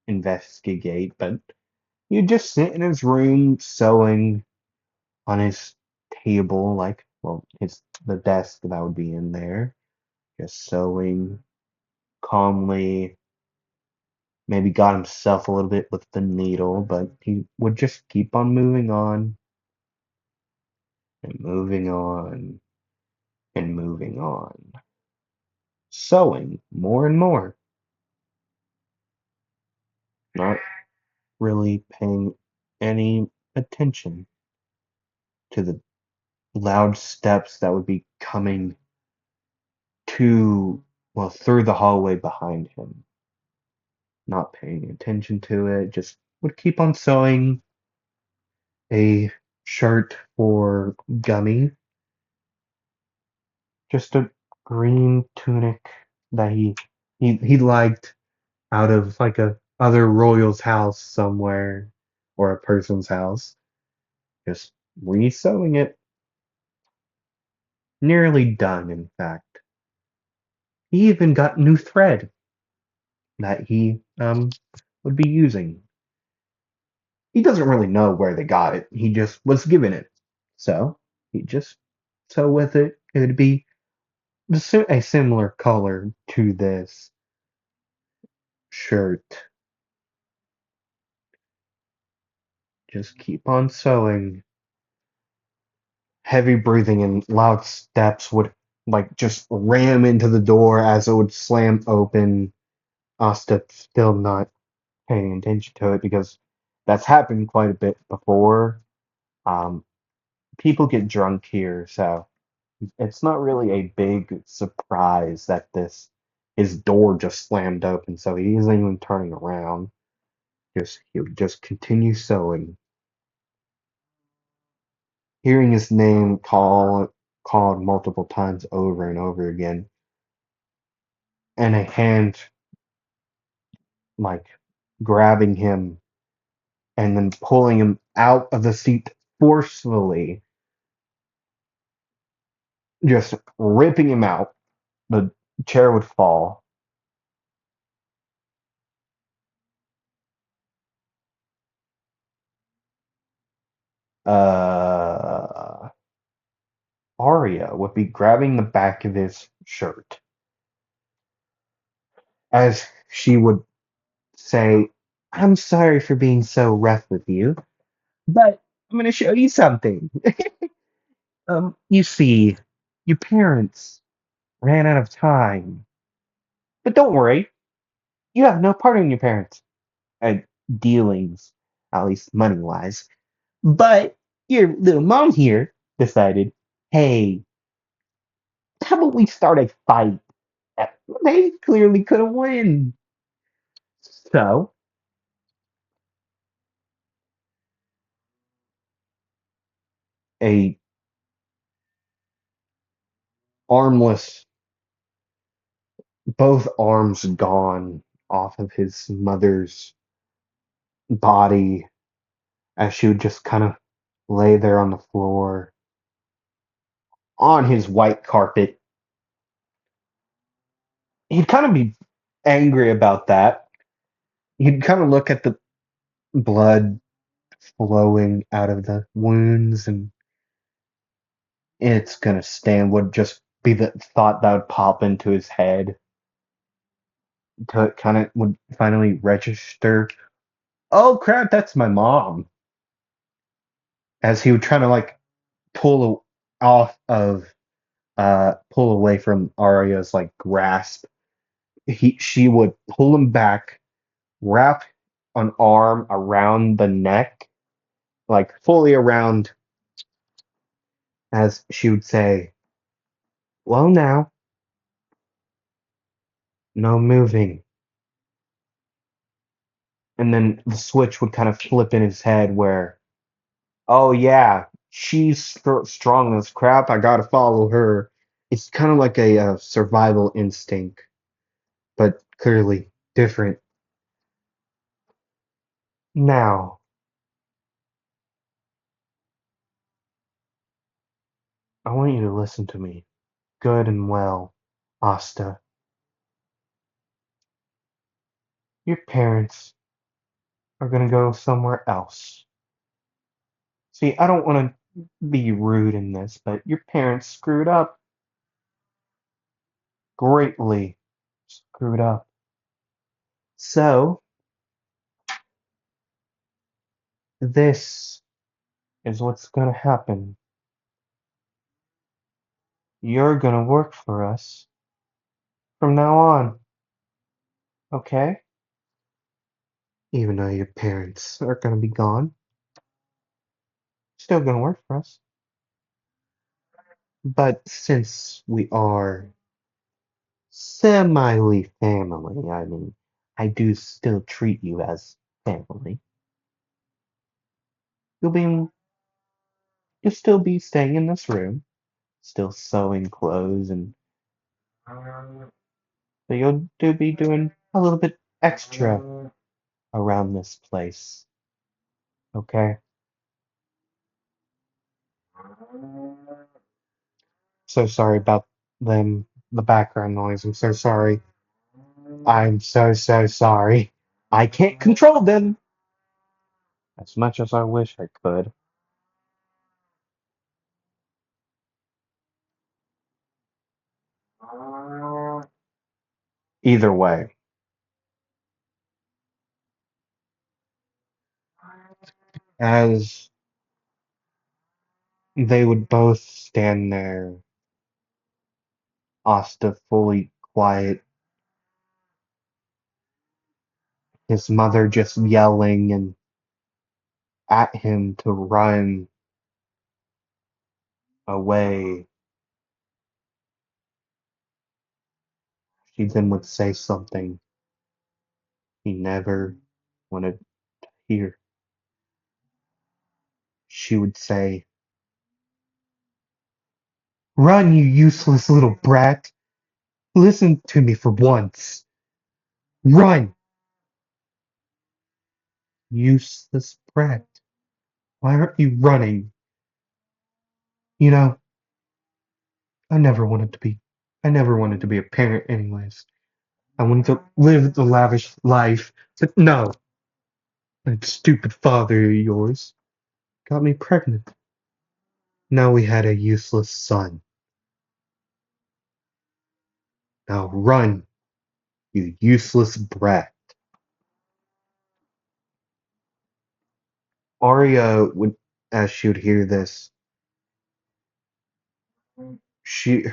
investigate, but he'd just sit in his room sewing on his table, like, well, the desk that would be in there, just sewing calmly. Maybe got himself a little bit with the needle, but he would just keep on moving on and moving on and moving on, sewing more and more, not really paying any attention to the loud steps that would be coming to, well, through the hallway behind him. Not paying attention to it, just would keep on sewing a shirt for Gummy, just a green tunic that he liked out of like a other royal's house somewhere or a person's house. Just re-sewing it, nearly done, in fact. He even got new thread that he would be using. He doesn't really know where they got it. He just was given it. So he just sew with it. It would be a similar color to this shirt. Just keep on sewing. Heavy breathing and loud steps would like just ram into the door as it would slam open. Asta still not paying attention to it because that's happened quite a bit before. Um, People get drunk here, so it's not really a big surprise that this his door just slammed open, so he isn't even turning around. He would just continue sewing. Hearing his name called multiple times over and over again, and a hand like grabbing him and then pulling him out of the seat forcefully, just ripping him out. The chair would fall. Uh, Arya would be grabbing the back of his shirt as she would say, "I'm sorry for being so rough with you, but I'm going to show you something." You see, your parents ran out of time. But don't worry, you have no part in your parents' uh, dealings, at least money wise. But your little mom here decided, hey, how about we start a fight? They clearly couldn't win. So, a armless, both arms gone off of his mother's body as she would just kind of lay there on the floor on his white carpet. He'd kind of be angry about that. He'd kind of look at the blood flowing out of the wounds, and it's gonna stand would just be the thought that would pop into his head to kind of would finally register. Oh crap, that's my mom. as he would try to like pull off of pull away from Arya's like grasp. She would pull him back, wrap an arm around the neck, like fully around, as she would say, "Well, now, no moving." And then the switch would kind of flip in his head where, oh yeah, she's strong as crap. I gotta follow her. It's kind of like a survival instinct, but clearly different. Now, I want you to listen to me, good and well, Asta. Your parents are gonna go somewhere else. See, I don't want to be rude in this, but your parents screwed up, greatly screwed up. So, this is what's gonna happen. You're gonna work for us from now on, okay? Even though your parents are gonna be gone, still gonna work for us. But since we are semi family, I mean, I do still treat you as family. You'll be, you'll still be staying in this room, still sewing clothes, and but you'll do be doing a little bit extra around this place, okay? So sorry about the background noise. I'm so sorry. I'm so sorry. I can't control them as much as I wish I could. Either way, as they would both stand there, Asta fully quiet, his mother just yelling and at him to run away. She then would say something he never wanted to hear. She would say, "Run, you useless little brat! Listen to me for once! Run, useless brat! Why aren't you running? You know, I never wanted to be, I never wanted to be a parent anyways. I wanted to live the lavish life, but no, that stupid father of yours got me pregnant. Now we had a useless son. Now run, you useless brat." Arya would, as she would hear this,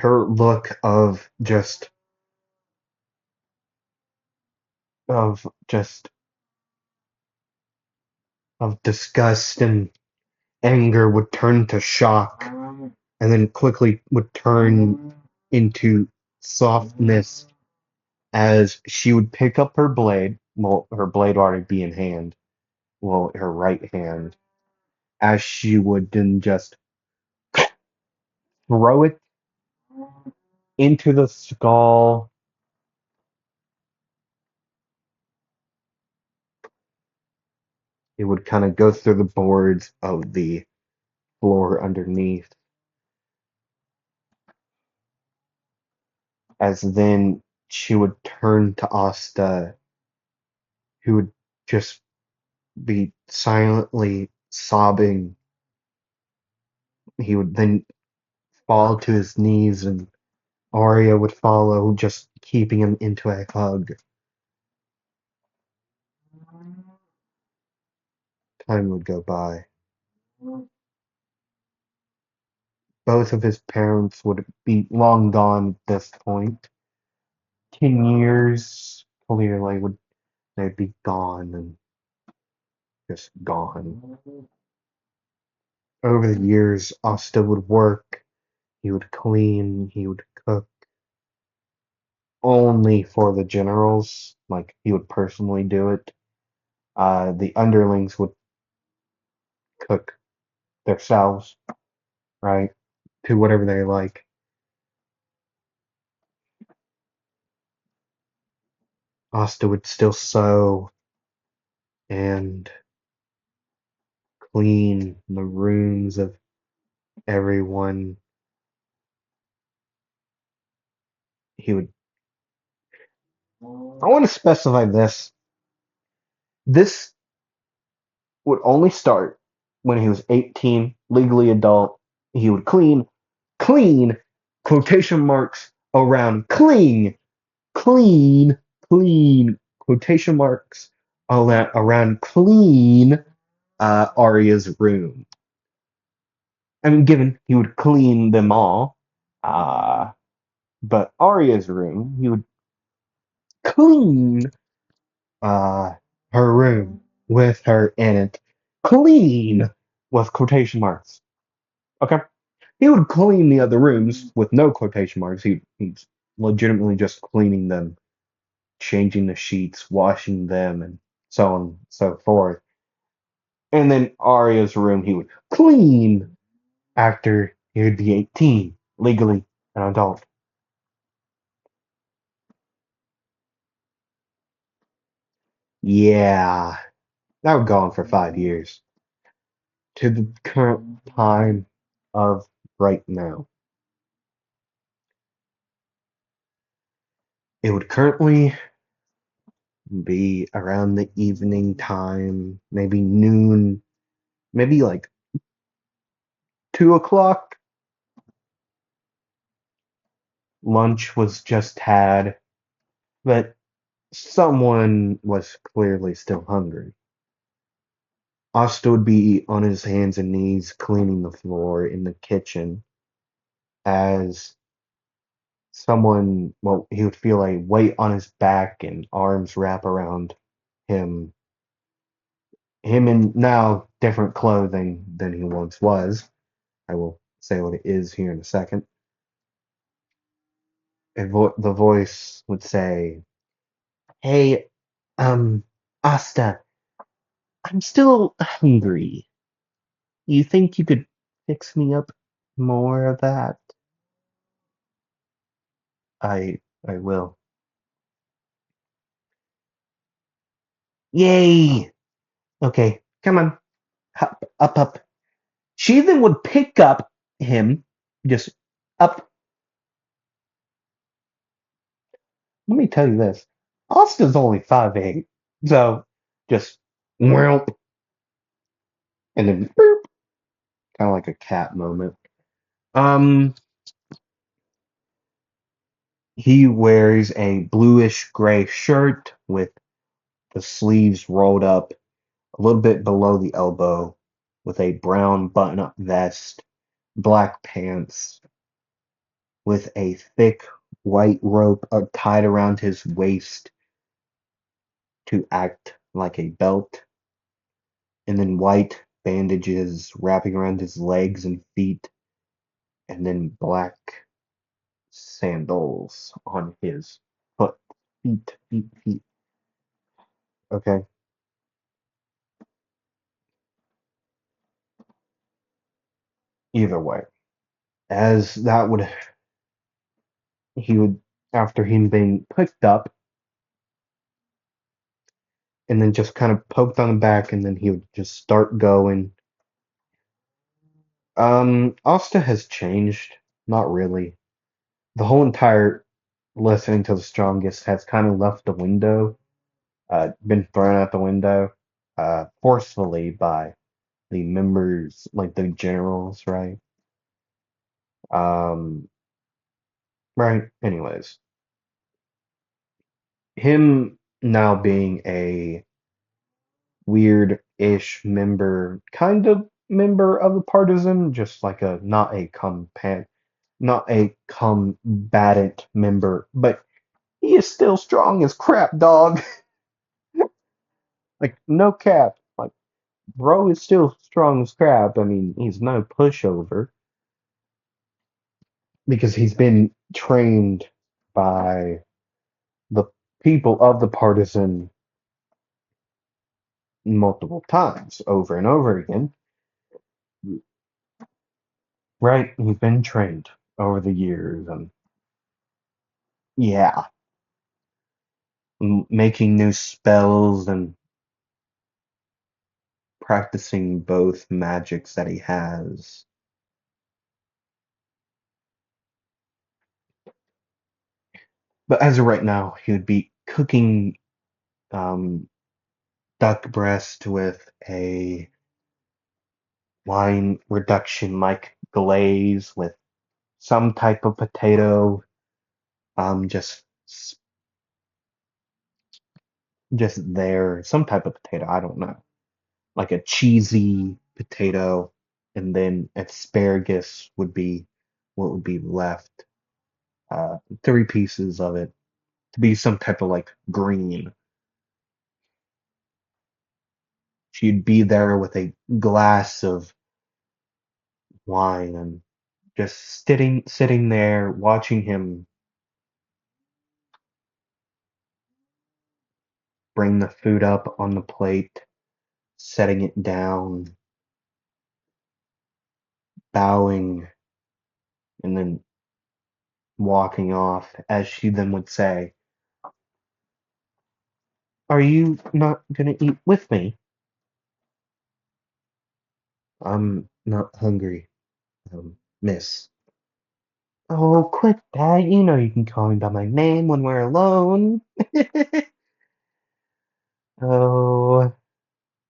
her look of just of disgust and anger would turn to shock, and then quickly would turn into softness as she would pick up her blade. Well, her blade would already be in hand. Well, her right hand, as she would then just throw it into the skull. It would kind of go through the boards of the floor underneath, as then she would turn to Asta, who would just be silently sobbing. He would then fall to his knees, and Arya would follow, just keeping him into a hug. Time would go by. both of his parents would be long gone at this point. 10 years clearly would they'd be gone and just gone. Over the years, Asta would work, he would clean, he would cook only for the generals, like he would personally do it. The underlings would cook themselves, right? To whatever they like. Asta would still sew and clean the rooms of everyone. He would. I want to specify this. This would only start when he was 18, legally adult. He would clean, quotation marks around clean, clean, quotation marks around clean Arya's room. I mean, given he would clean them all, uh, but Arya's room, he would clean uh, her room with her in it. Clean with quotation marks. Okay? He would clean the other rooms with no quotation marks. He's legitimately just cleaning them, changing the sheets, washing them, and so on and so forth. And then Arya's room, he would clean after he would be 18, legally an adult. Yeah, that would go on for 5 years to the current time of right now. It would currently be around the evening time, maybe noon, maybe like 2 o'clock. Lunch was just had, but someone was clearly still hungry. Asta would be on his hands and knees cleaning the floor in the kitchen as someone, well, he would feel a weight on his back and arms wrap around him. Him in now different clothing than he once was. I will say what it is here in a second. The voice would say, "Hey, Asta, I'm still hungry. You think you could fix me up more of that?" I will. Yay! Okay, come on. Up, up, up. She then would pick up him, just up. Let me tell you this. Austin's only 5'8", so just whelp, and then boop, kind of like a cat moment. Um, he wears a bluish gray shirt with the sleeves rolled up a little bit below the elbow, with a brown button-up vest, black pants, with a thick white rope tied around his waist to act like a belt, and then white bandages wrapping around his legs and feet, and then black sandals on his foot. Feet. Okay. Either way. As that would, he would, after him being picked up, and then just kind of poked on the back, and then he would just start going. Asta has changed. Not really. The whole entire listening to the strongest has kind of left the window, been thrown out the window, forcefully by the members, like the generals, right? Um, right. Anyways, him now being a weird-ish member, kind of member of the partisan, just like a not a combatant member, but he is still strong as crap, dog. Like no cap. Like bro is still strong as crap. I mean, he's no pushover because he's been trained by the people of the partisan multiple times over and over again. Right? He's been trained over the years and yeah, making new spells and practicing both magics that he has. But as of right now, he would be cooking um, duck breast with a wine reduction like glaze with some type of potato, just there, some type of potato, I don't know, like a cheesy potato, and then asparagus would be what would be left. 3 pieces of it to be some type of like green. She'd be there with a glass of wine and just sitting there watching him bring the food up on the plate, setting it down, bowing, and then walking off, as she then would say, "Are you not gonna eat with me? I'm not hungry, miss." Oh, quit that. You know you can call me by my name when we're alone. Oh,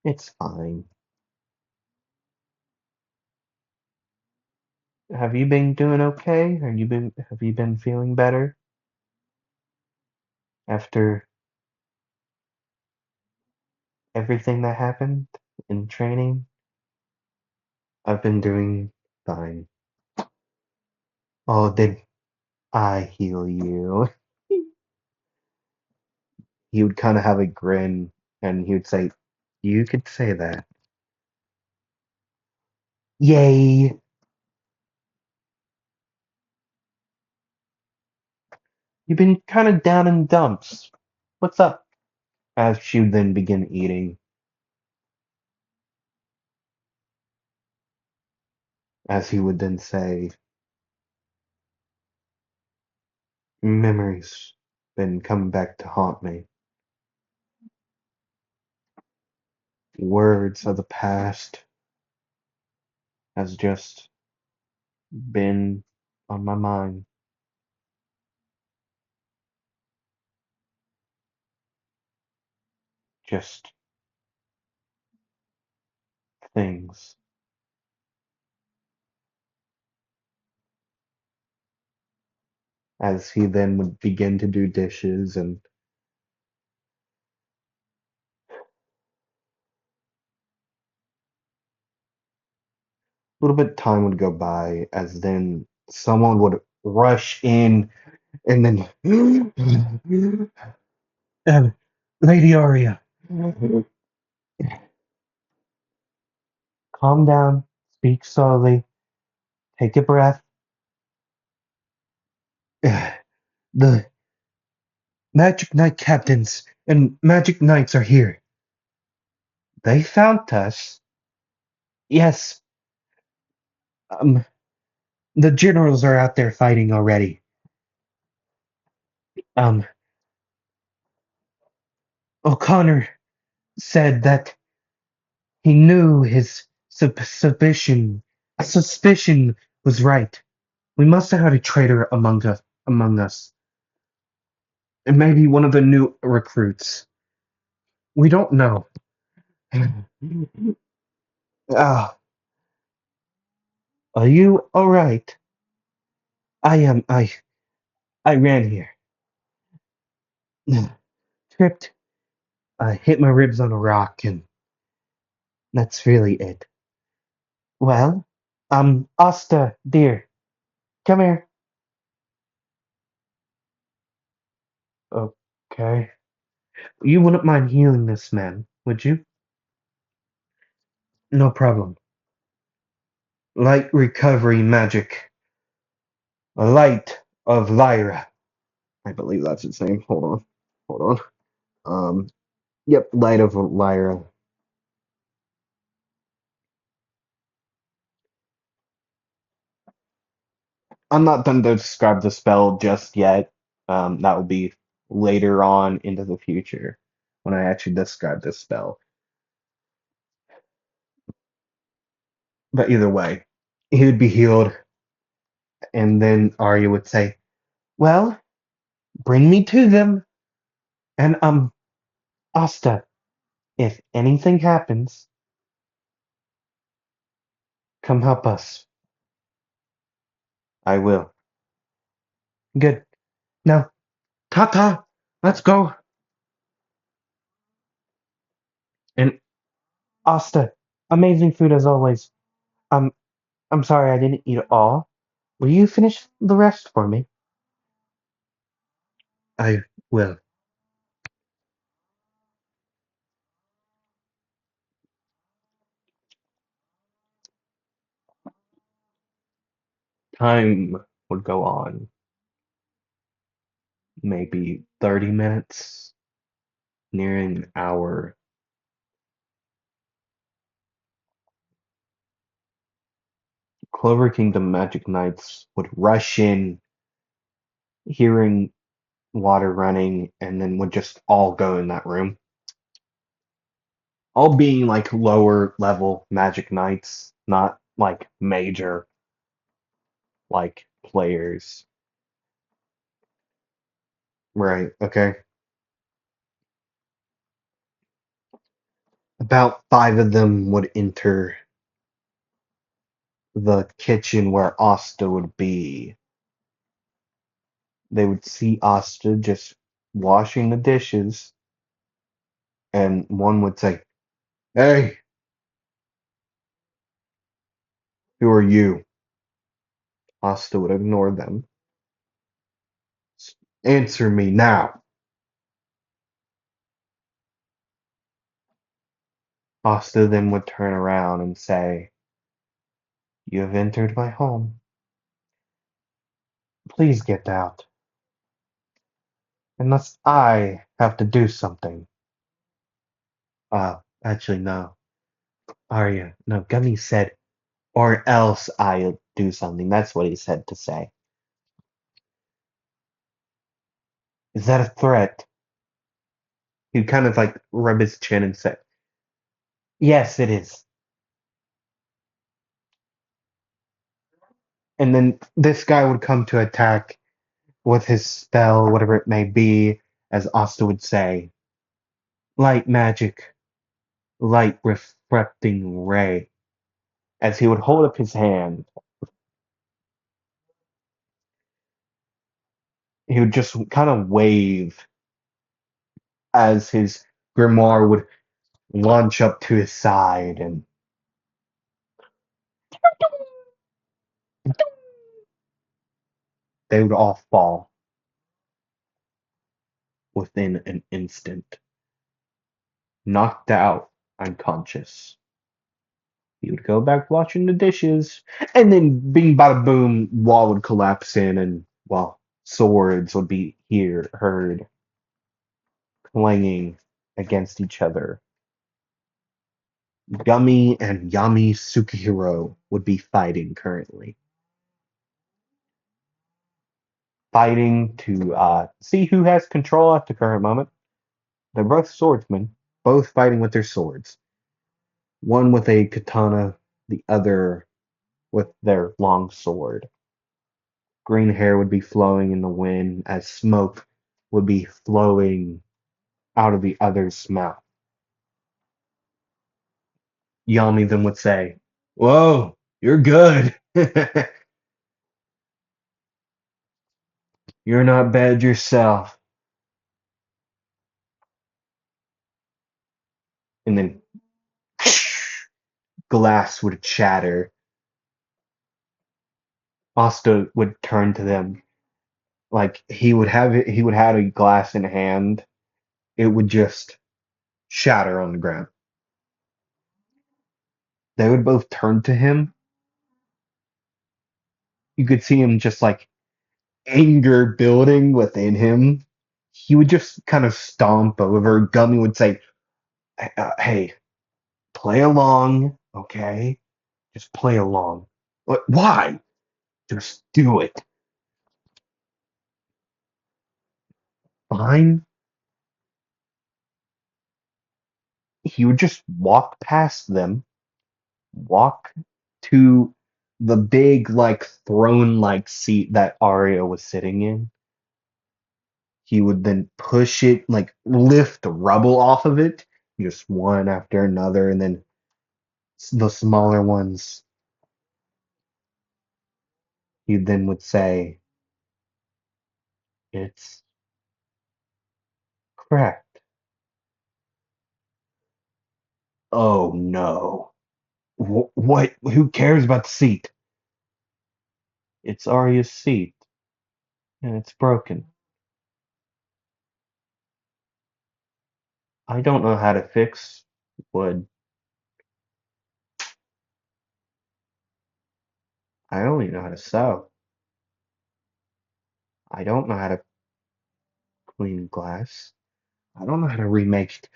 it's fine. Have you been doing okay? Have you been feeling better after everything that happened in training? I've been doing fine. Oh, did I heal you? He would kind of have a grin and he would say, "You could say that." Yay! You've been kind of down in dumps. What's up? As she would then begin eating, as he would then say, "Memories been coming back to haunt me. Words of the past has just been on my mind. Just things." As he then would begin to do dishes and a little bit of time would go by as then someone would rush in and then Lady Aria, calm down, speak slowly, take a breath. The Magic Knight captains and Magic Knights are here. They found us. Yes, um, the generals are out there fighting already. Um, O'Connor said that he knew his suspicion was right. We must have had a traitor among us, and maybe one of the new recruits. We don't know. Ah, are you all right? I am. I ran here, tripped, hit my ribs on a rock, and that's really it. Well, Asta, dear, come here. Okay. You wouldn't mind healing this man, would you? No problem. Light recovery magic. Light of Lyra. I believe that's its name. Hold on. Hold on. Yep, Light of Lyra. I'm not done to describe the spell just yet. That will be later on into the future when I actually describe this spell. But either way, he would be healed, and then Arya would say, "Well, bring me to them." And Asta, if anything happens, come help us. I will. Good. Now, ta-ta, let's go. And Asta, amazing food as always. Um, I'm sorry I didn't eat it all. Will you finish the rest for me? I will. Time would go on, maybe 30 minutes, nearing an hour. Clover Kingdom Magic Knights would rush in, hearing water running, and then would just all go in that room. All being like lower level Magic Knights, not like major like players. Right, okay. About five of them would enter the kitchen where Asta would be. They would see Asta just washing the dishes, and one would say, "Hey, who are you?" Asta would ignore them. "Answer me now." Asta then would turn around and say, "You have entered my home. Please get out, unless I have to do something." Actually, no. Arya, no, Gummy said, "Or else I'll do something." That's what he said to say. Is that a threat? He'd kind of like rub his chin and say, "Yes, it is." And then this guy would come to attack with his spell, whatever it may be, as Asta would say, "Light magic, light reflecting ray." As he would hold up his hand, he would just kind of wave as his grimoire would launch up to his side, and they would all fall within an instant, knocked out, unconscious. He would go back washing the dishes, and then bing bada boom, wall would collapse in, and well, swords would be heard clanging against each other. Gummy and Yami Sukihiro would be fighting currently. Fighting to see who has control at the current moment. They're both swordsmen, both fighting with their swords. One with a katana, the other with their long sword. Green hair would be flowing in the wind as smoke would be flowing out of the other's mouth. Yami then would say, "Whoa, you're good." "You're not bad yourself." And then glass would shatter. Asta would turn to them. Like he would have a glass in hand. It would just shatter on the ground. They would both turn to him. You could see him just like anger building within him. He would just kind of stomp over. Gummy would say, "Hey, play along, okay? Just play along." What? Why? Just do it. Fine. He would just walk past them, walk to the big, like, throne-like seat that Arya was sitting in. He would then push it, like, lift the rubble off of it, just one after another, and then the smaller ones, he then would say, "It's cracked." Oh no. What? Who cares about the seat? It's Arya's seat, and it's broken. I don't know how to fix wood. I only know how to sew. I don't know how to clean glass. I don't know how to remake.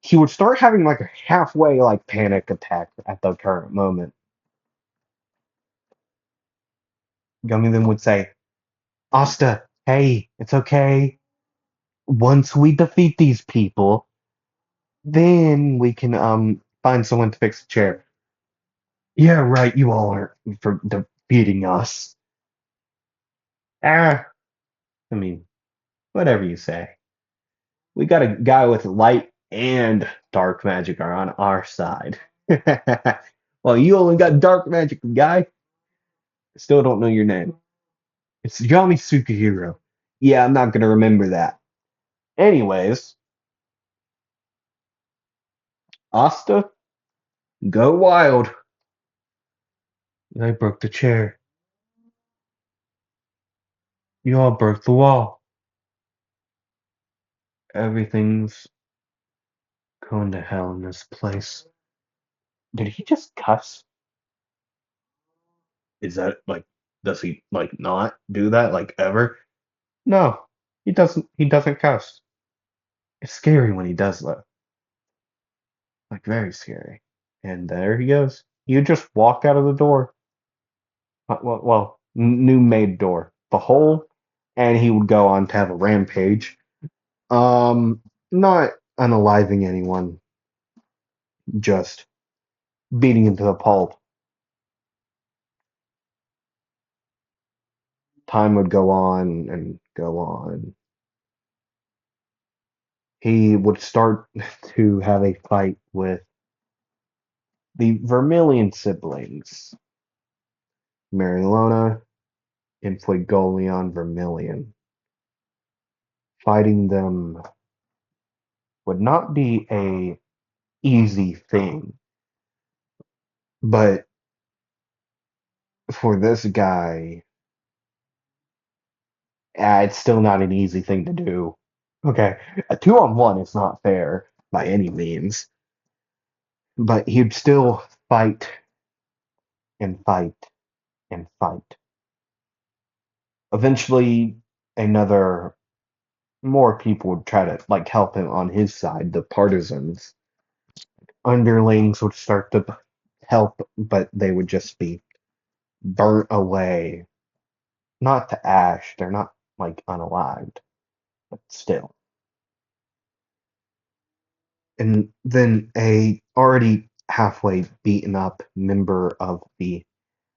He would start having like a halfway like panic attack at the current moment. Gummy then would say, "Asta, hey, it's okay. Once we defeat these people, then we can find someone to fix the chair." Yeah, right, you all aren't for defeating us. Ah, I mean, whatever you say. We got a guy with light and dark magic are on our side. Well, you only got dark magic, guy. Still don't know your name. It's Yami Sukahiro. Yeah, I'm not gonna remember that. Anyways, Asta, go wild. They broke the chair. You all broke the wall. Everything's going to hell in this place. Did he just cuss? Is that like, does he like not do that like ever? No, he doesn't. He doesn't cuss. It's scary when he does though. Like very scary. And there he goes. You just walk out of the door. New made door. The hole, and he would go on to have a rampage. Um, not unaliving anyone, just beating into the pulp. Time would go on and go on. He would start to have a fight with the Vermilion siblings, Marilona and Fuegoleon Vermilion. Fighting them would not be a easy thing, but for this guy, it's still not an easy thing to do. Okay, a 2-on-1 is not fair by any means, but he'd still fight and fight and fight. Eventually, another more people would try to like help him on his side. The partisans, underlings would start to help, but they would just be burnt away, not to ash. They're not like unalived, but still. And then a already halfway beaten up member of the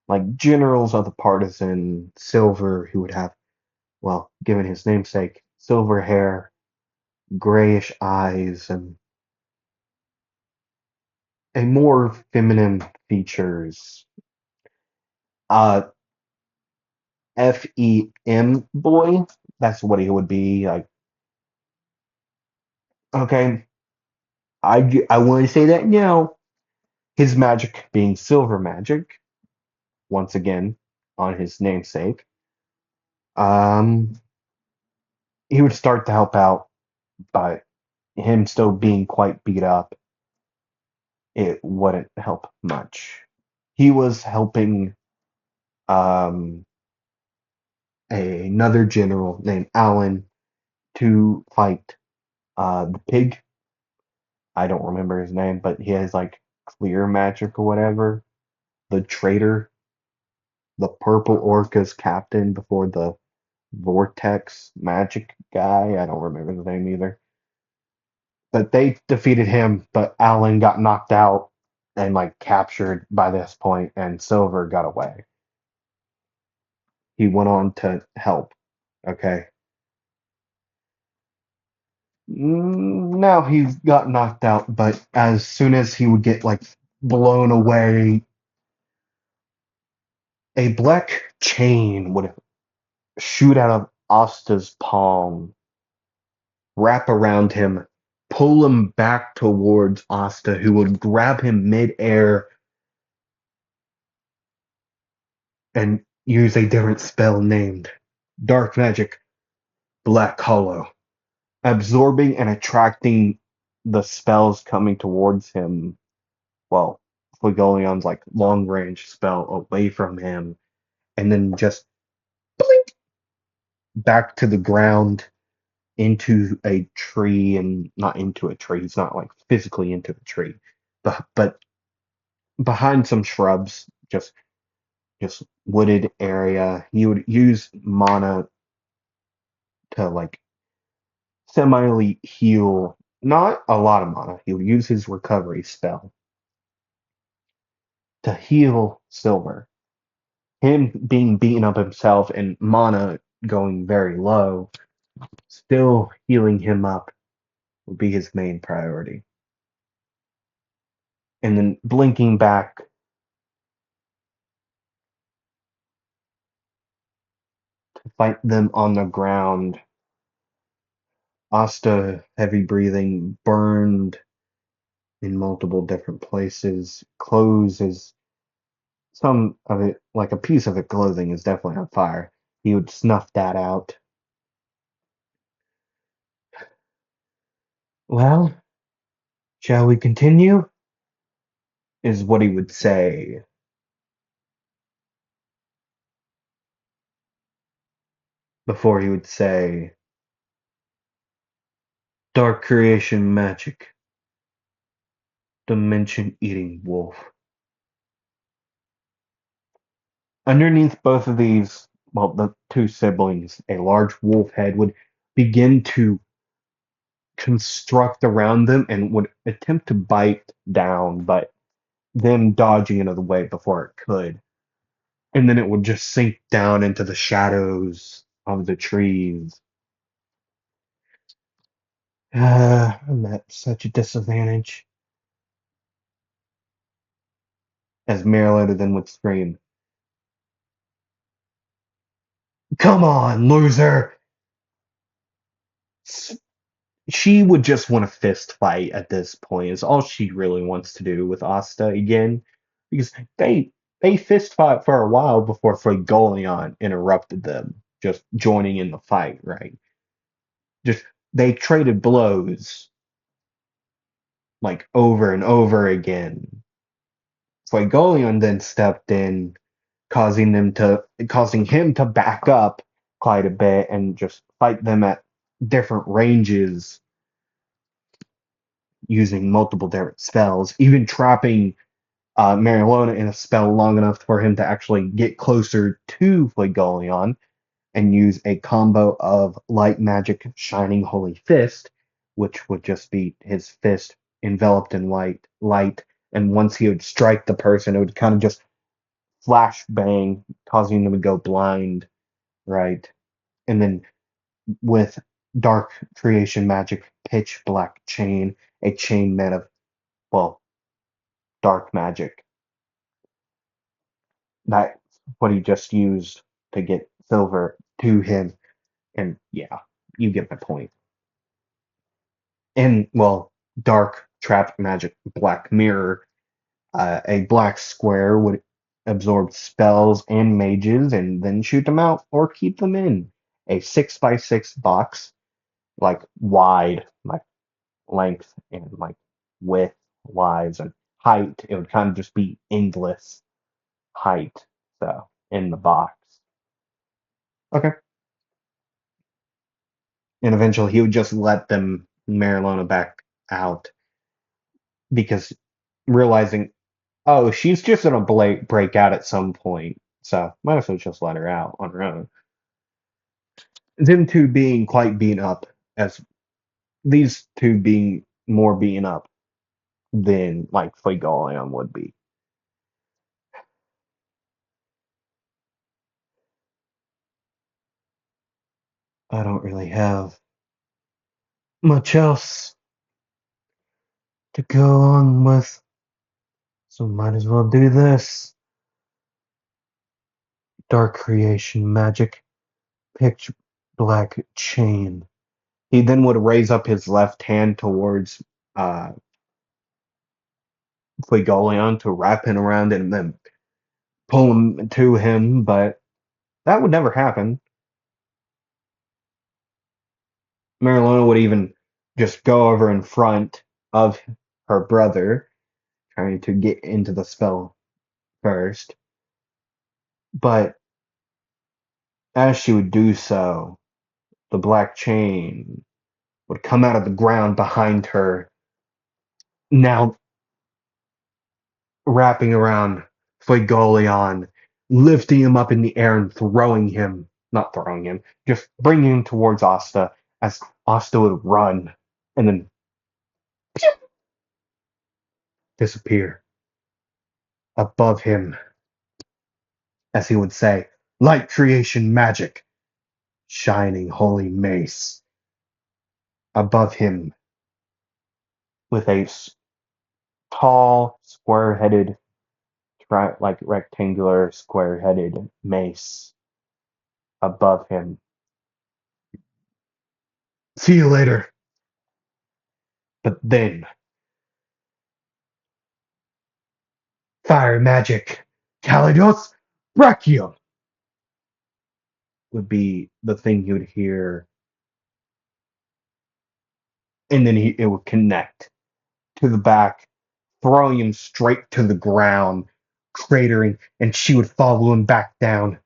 like generals of the partisan Silver, who would have, well, given his namesake, silver hair, grayish eyes, and a more feminine features. Uh, FEM boy, that's what he would be like. Okay, I want to say that now. His magic being silver magic, once again, on his namesake, um, he would start to help out, but him still being quite beat up, it wouldn't help much. He was helping um, another general named Alan to fight the pig. I don't remember his name, but he has like clear magic or whatever. The traitor, the purple orca's captain before the vortex magic guy. I don't remember the name either. But they defeated him, but Alan got knocked out and like captured by this point, and Silver got away. He went on to help. Okay. Now he got knocked out, but as soon as he would get like blown away, a black chain would shoot out of Asta's palm, wrap around him, pull him back towards Asta, who would grab him midair and use a different spell named Dark Magic Black Hollow, absorbing and attracting the spells coming towards him. Well, Flagoleon's like long range spell away from him, and then just blink back to the ground into a tree, and not into a tree. He's not like physically into the tree, but behind some shrubs, just wooded area. He would use mana to like semi heal, not a lot of mana. He would use his recovery spell to heal Silver. Him being beaten up himself and mana going very low, still healing him up would be his main priority. And then blinking back to fight them on the ground. Asta, heavy breathing, burned in multiple different places. Clothes is some of it, like a piece of the clothing, is definitely on fire. He would snuff that out. Well, shall we continue? Is what he would say before he would say, Dark creation magic, dimension eating wolf. Underneath both of these, well, the two siblings, a large wolf head would begin to construct around them and would attempt to bite down, but them dodging it out of the way before it could. And then it would just sink down into the shadows of the trees. I'm at such a disadvantage. As Marilyn then would scream, Come on, loser! She would just want a fist fight at this point. Is all she really wants to do with Asta again, because they fist fought for a while before Fregolion interrupted them, just joining in the fight. Right? Just they traded blows like over and over again. Fregolion then stepped in, causing him to back up quite a bit and just fight them at different ranges using multiple different spells, even trapping Marilona in a spell long enough for him to actually get closer to Flagoleon and use a combo of Light Magic Shining Holy Fist, which would just be his fist enveloped in light, and once he would strike the person, it would kind of just flash bang, causing them to go blind, right? And then with Dark Creation Magic Pitch Black Chain, a chain made of, well, dark magic. That's what he just used to get Silver to him. And yeah, you get my point. And well, dark trap magic black mirror A black square would absorb spells and mages and then shoot them out or keep them in. A 6 by 6 box, like wide, like length and like width wise and height, it would kind of just be endless height. So in the box. Okay. And eventually he would just let them Marilona back out because realizing, oh, she's just gonna break out at some point. So might as well just let her out on her own. Them two being quite beaten up, as these two being more beaten up than like Fuegoleon would be. I don't really have much else to go on with, so might as well do this. Dark creation magic, pitch black chain. He then would raise up his left hand towards uh Fuegoleon to wrap him around and then pull him to him, but that would never happen. Marilona would even just go over in front of her brother, trying to get into the spell first. But as she would do so, the black chain would come out of the ground behind her, now wrapping around Fuegoleon, lifting him up in the air and throwing him, not throwing him, just bringing him towards Asta as Asta would run and then disappear above him, as he would say, light creation magic, shining holy mace above him with a tall, square-headed, like rectangular, square-headed mace above him. See you later. But then, fire magic, Kaleidos Brachium would be the thing you would hear, and then it would connect to the back, throwing him straight to the ground, cratering, and she would follow him back down.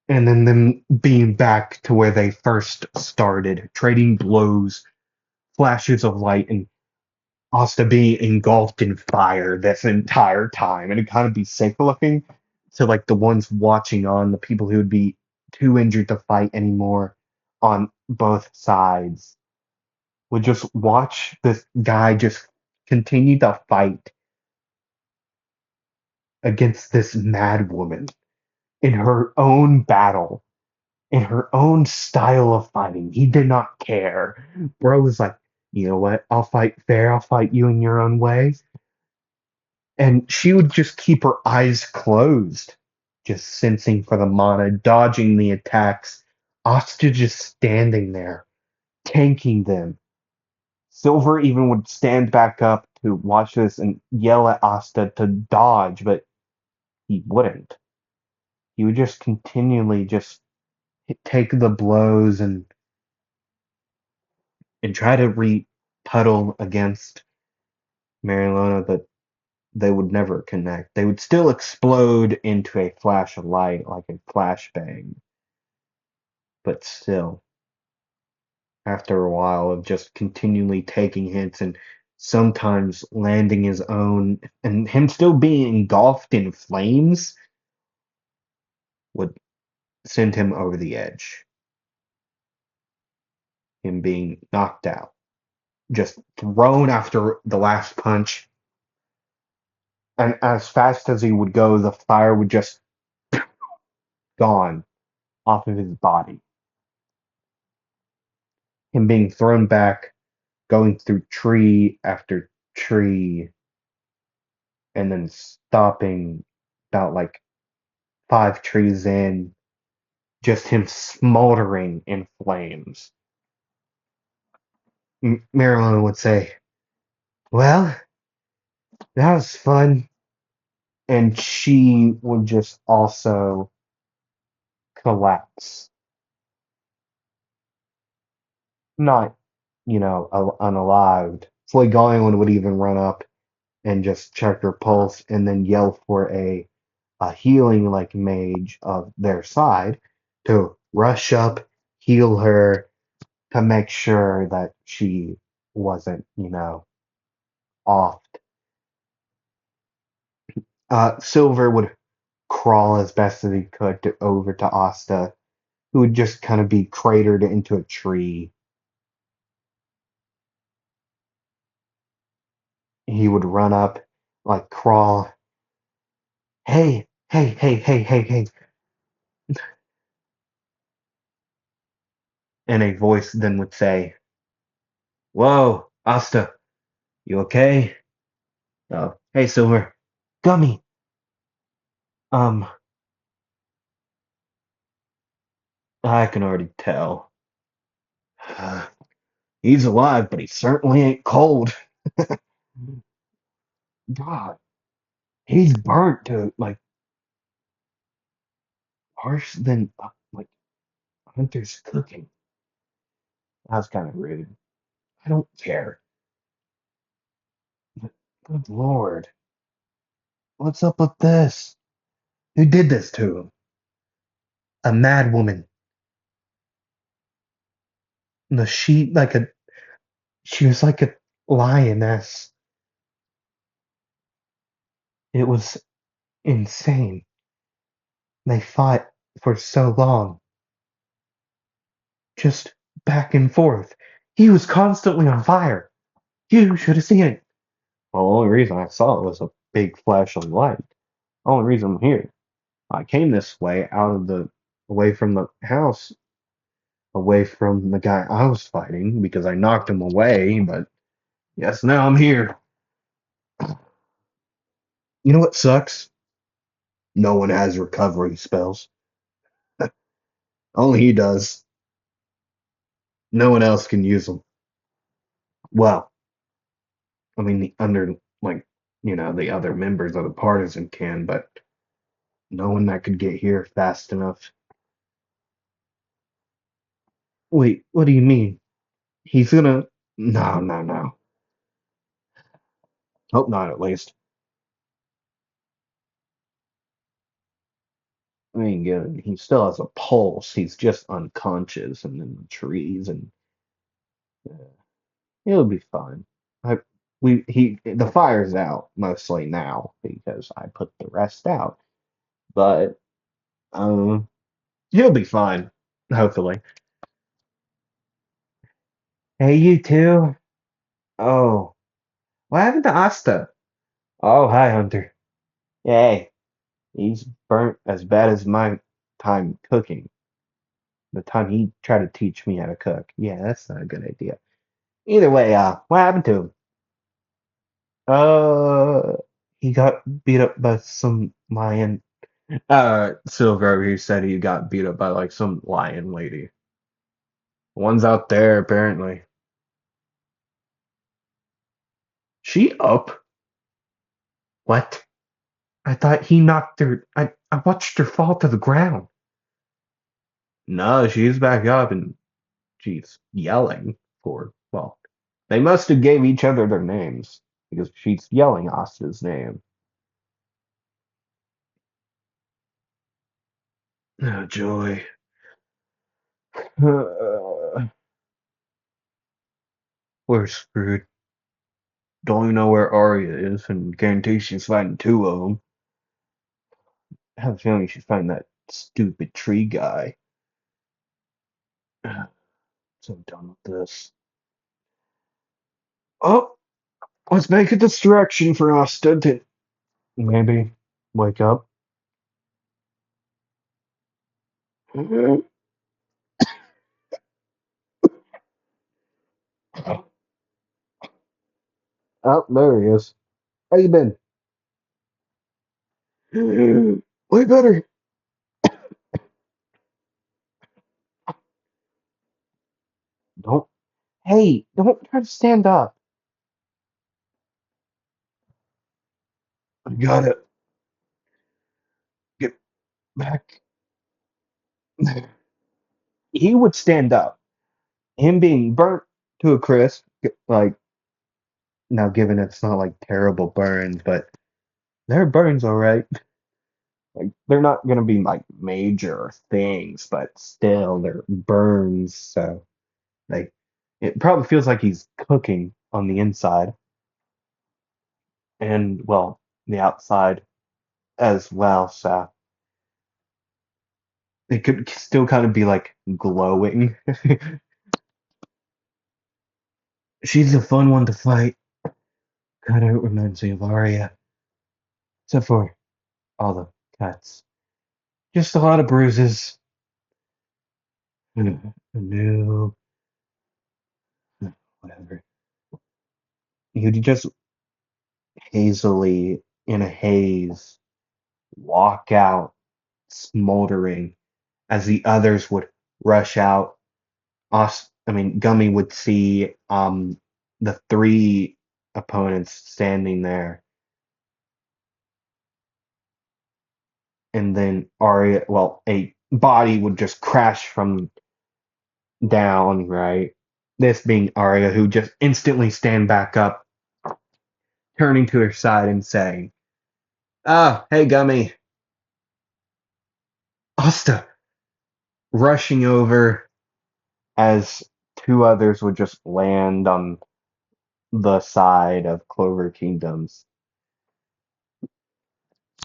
And then them being back to where they first started, trading blows, flashes of light, and Asta being engulfed in fire this entire time. And it kind of be sick looking to like the ones watching on, the people who would be too injured to fight anymore on both sides would just watch this guy just continue to fight against this mad woman in her own battle, in her own style of fighting. He did not care. Bro was like, you know what? I'll fight fair. I'll fight you in your own way. And she would just keep her eyes closed, just sensing for the mana, dodging the attacks. Asta just standing there, tanking them. Silver even would stand back up to watch this and yell at Asta to dodge, but he wouldn't. He would just continually just take the blows and try to puddle against Marilona, but they would never connect. They would still explode into a flash of light, like a flashbang, but still, after a while of just continually taking hits and sometimes landing his own, and him still being engulfed in flames would send him over the edge. Him being knocked out, just thrown after the last punch. And as fast as he would go, the fire would just gone off of his body. Him being thrown back, going through tree after tree, and then stopping about like 5 trees in, just him smoldering in flames. Marilyn would say, Well, that was fun. And she would just also collapse. Not, unalived. Flegoian would even run up and just check her pulse and then yell for a healing like mage of their side to rush up, heal her to make sure that she wasn't, off. Silver would crawl as best as he could over to Asta, who would just kind of be cratered into a tree. He would run up, like crawl. Hey, hey, hey, hey, hey, hey. And a voice then would say, Whoa, Asta, you okay? Oh, hey, Silver. Gummy. Um, I can already tell. He's alive, but he certainly ain't cold. God, he's burnt to like worse than like Hunter's cooking. That's kind of rude. I don't care. But good Lord, what's up with this? Who did this to him? A mad woman. No, she was like a lioness. It was insane. They fought for so long, just back and forth. He was constantly on fire. You should have seen it. Well, the only reason I saw it was a big flash of light. The only reason I'm here. I came this way away from the house, away from the guy I was fighting because I knocked him away, but yes, now I'm here. You know what sucks? No one has recovery spells. Only he does. No one else can use them. Well, I mean, the other members of the partisan can, but no one that could get here fast enough. Wait, what do you mean? He's gonna. No, no, no. Hope not, at least. I mean, good. He still has a pulse. He's just unconscious and in the trees, and he'll be fine. I, the fire's out mostly now because I put the rest out, but um, he'll be fine, hopefully. Hey, you too. Oh, what happened to Asta? Oh, hi, Hunter. Hey, he's burnt as bad as my time cooking. The time he tried to teach me how to cook. Yeah, that's not a good idea. Either way, what happened to him? Uh, he got beat up by some lion. Silver over here said he got beat up by like some lion lady. One's out there, apparently. She up? What? I thought he knocked her. I watched her fall to the ground. No, she's back up and she's yelling well, they must have gave each other their names because she's yelling Asta's name. Oh, joy. We're screwed. Don't even know where Arya is, and guarantee she's fighting two of them. I have a feeling she's fighting that stupid tree guy. So done with this. Oh, let's make a distraction for Asta to maybe wake up. Oh, there he is. How you been? Way better. Don't. Hey, don't try to stand up. I gotta get back. He would stand up. Him being burnt to a crisp, like, now given it's not like terrible burns, but they're burns all right. Like they're not gonna be like major things, but still they're burns. So like it probably feels like he's cooking on the inside and well the outside as well. So it could still kind of be like glowing. She's a fun one to fight. Kind of reminds me of Arya, except for all the cuts. Just a lot of bruises. No, whatever. You just hazily, in a haze, walk out, smoldering, as the others would rush out. Gummy would see the three opponents standing there, and then Arya, well, a body would just crash from down, right? This being Arya, who just instantly stand back up, turning to her side and saying, "Ah, hey, Gummy." Asta rushing over as two others would just land on the side of Clover Kingdoms.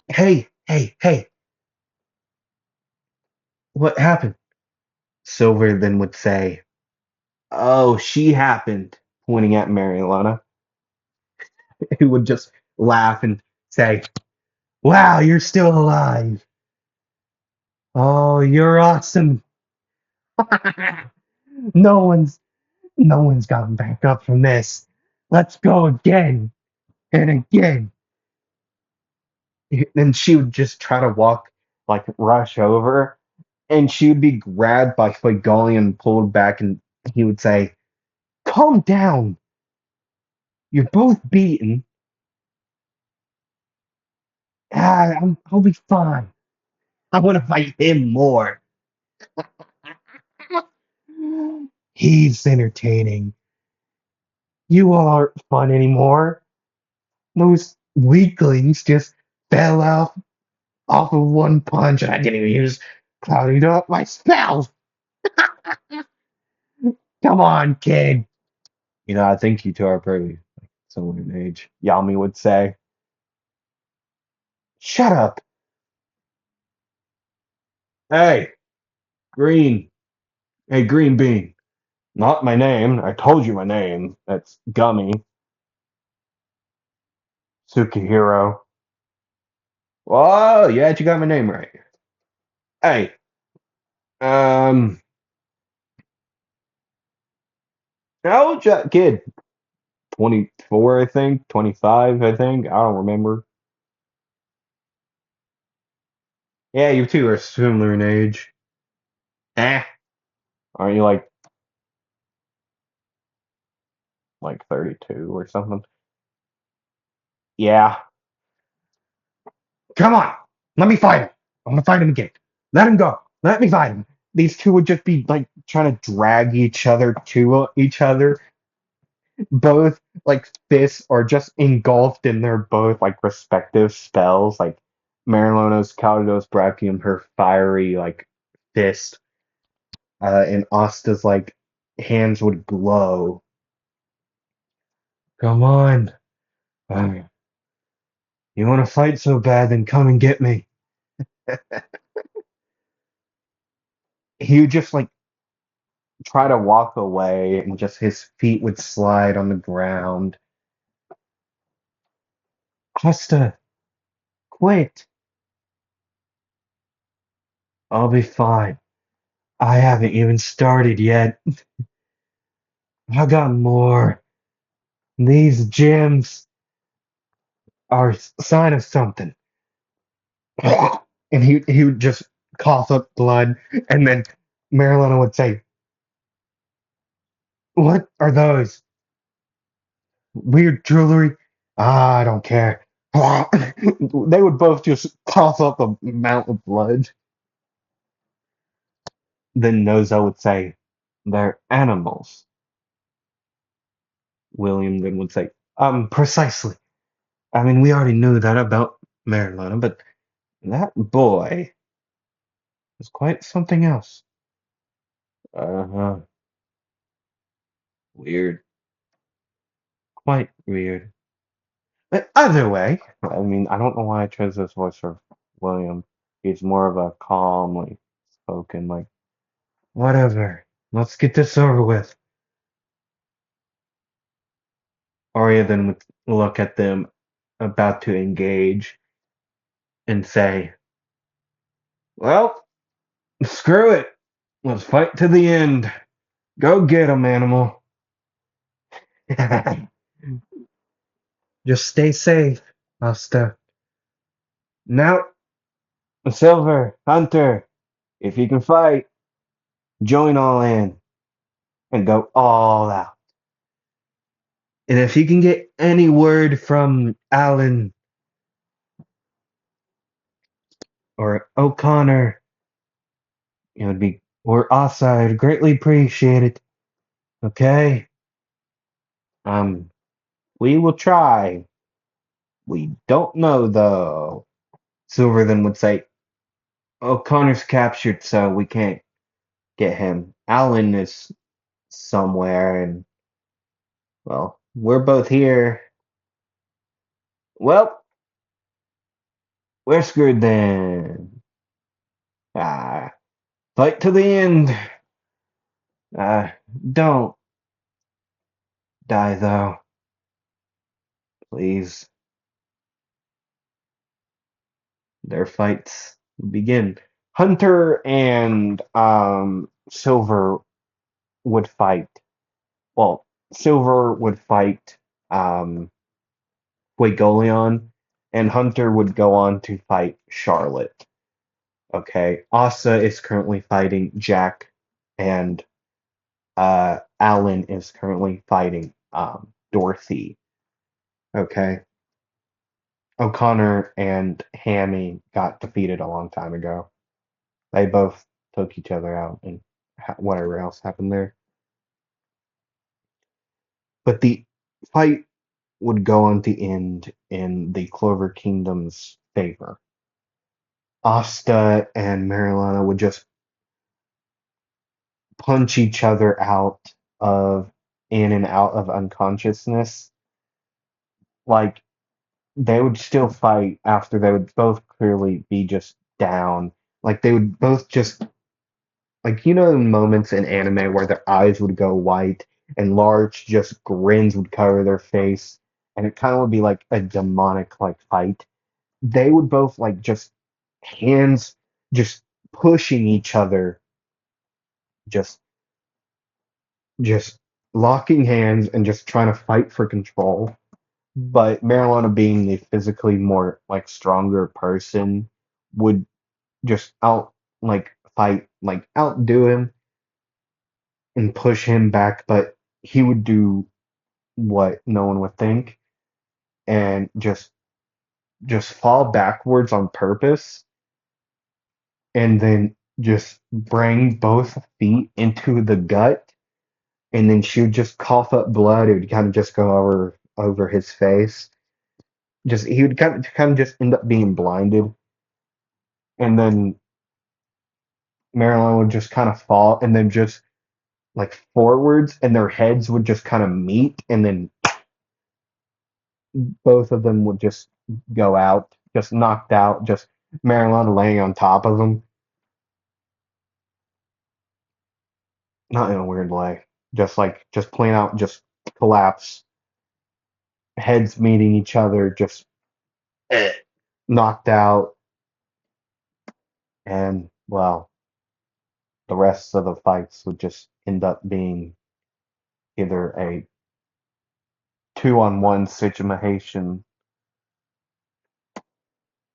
Hey, hey, hey, what happened? Silver then would say, "Oh, she happened," pointing at Marielena, who would just laugh and say, "Wow, you're still alive. Oh, you're awesome." No one's no one's gotten back up from this. Let's go again and again. And she would just try to walk, like rush over, and she would be grabbed by Figolian and pulled back, and he would say, "Calm down. You're both beaten. I'll be fine. I want to fight him more. He's entertaining. You all aren't fun anymore. Those weaklings just fell off of one punch, and I didn't even use clouding up my spells. Come on, kid." I think you two are pretty like similar in age. Yami would say, "Shut up. Hey, Green. Hey, Green Bean. Not my name. I told you my name. That's Gummy. Sukihiro. Whoa, yeah, you got my name right. Hey, um, how old's that kid? 24, I think. 25, I think. I don't remember. Yeah, you two are similar in age. Eh, aren't you like 32 or something? Yeah. Come on, let me fight him. I'm gonna fight him again. Let him go. Let me fight him. These two would just be like trying to drag each other to each other. Both like fists are just engulfed in their both like respective spells. Like Marilona's Caldos Brachium, her fiery like fist, and Asta's like hands would glow. Come on. Uh, you want to fight so bad, then come and get me. He would just like try to walk away and just his feet would slide on the ground. Asta, quit. I'll be fine. I haven't even started yet. I got more. These gems are a sign of something. And he would just cough up blood, and then Marilyn would say, "What are those? Weird jewelry? Ah, I don't care. They would both just cough up a amount of blood. Then Noza would say, "They're animals." William then would say, precisely. I mean, we already knew that about Marilyn, but that boy is quite something else. Uh-huh. Weird. Quite weird. But either way, I mean, I don't know why I chose this voice for William. He's more of a calmly spoken, like, whatever. Let's get this over with. Arya then would look at them about to engage and say, well, screw it. Let's fight to the end. Go get 'em, animal. Just stay safe, Asta. Now, Silver, Hunter, if you can fight, join all in and go all out. And if you can get any word from Alan or O'Connor, it would be, or Asa, I'd greatly appreciate it. Okay? Um, we will try. We don't know though. Silver then would say, O'Connor's captured, so we can't get him. Alan is somewhere, and well, we're both here. Well, we're screwed then. Ah, fight to the end. Ah, don't die though, please. Their fights begin. Hunter and Silver would fight. Well, Silver would fight Fuegoleon, and Hunter would go on to fight Charlotte. Okay, Asa is currently fighting Jack, and Alan is currently fighting Dorothy. Okay, O'Connor and Hammy got defeated a long time ago. They both took each other out, and whatever else happened there. But the fight would go on to end in the Clover Kingdom's favor. Asta and Marilana would just punch each other out of in and out of unconsciousness. Like they would still fight after they would both clearly be just down. Like they would both just like moments in anime where their eyes would go white and large just grins would cover their face and it kind of would be like a demonic like fight. They would both like just hands just pushing each other, just just locking hands and just trying to fight for control. But Marilana being the physically more like stronger person would just out like fight like outdo him and push him back, but he would do what no one would think and just fall backwards on purpose and then just bring both feet into the gut and then she would just cough up blood. It would kind of just go over his face. Just he would kind of just end up being blinded, and then Marilyn would just kind of fall, and then just like forwards, and their heads would just kind of meet, and then both of them would just go out, just knocked out, just Marilyn laying on top of them, not in a weird way, just like just plain out, just collapse, heads meeting each other, just knocked out, and well, the rest of the fights would just end up being either a 2-on-1 situation,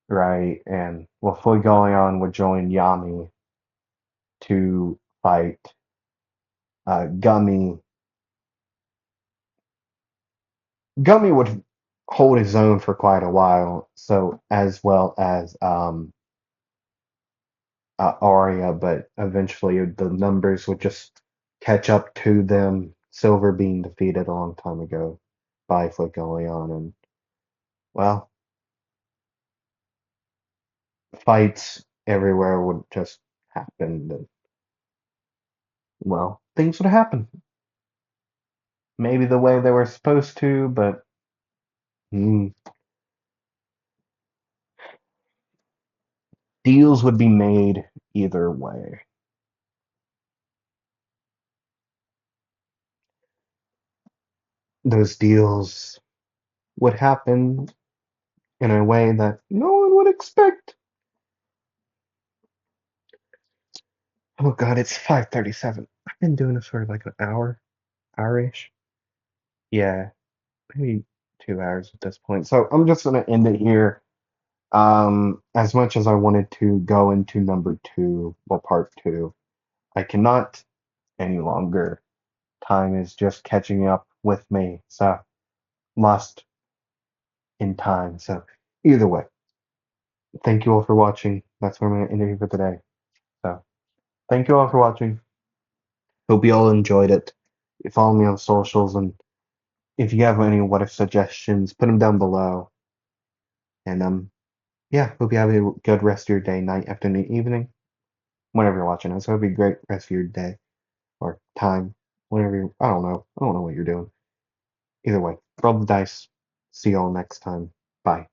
right? And Fuegoleon would join Yami to fight Gummy. Gummy would hold his own for quite a while. So as well as Arya, but eventually the numbers would just catch up to them. Silver being defeated a long time ago by Flacoleon, and well, fights everywhere would just happen. And, well, things would happen. Maybe the way they were supposed to, but mm, deals would be made either way. Those deals would happen in a way that no one would expect. Oh God, it's 5:37. I've been doing this for like an hour-ish. Yeah, maybe 2 hours at this point. So I'm just gonna end it here. As much as I wanted to go into number two, well, part two, I cannot any longer. Time is just catching up with me. So lost in time. So either way, thank you all for watching. That's where I'm gonna end it here for today. So thank you all for watching. Hope you all enjoyed it. Follow me on socials, and if you have any what if suggestions, put them down below. And yeah, hope you have a good rest of your day, night, afternoon, evening, whenever you're watching this. Hope you have a great rest of your day or time, whenever you. I don't know. I don't know what you're doing. Either way, roll the dice. See you all next time. Bye.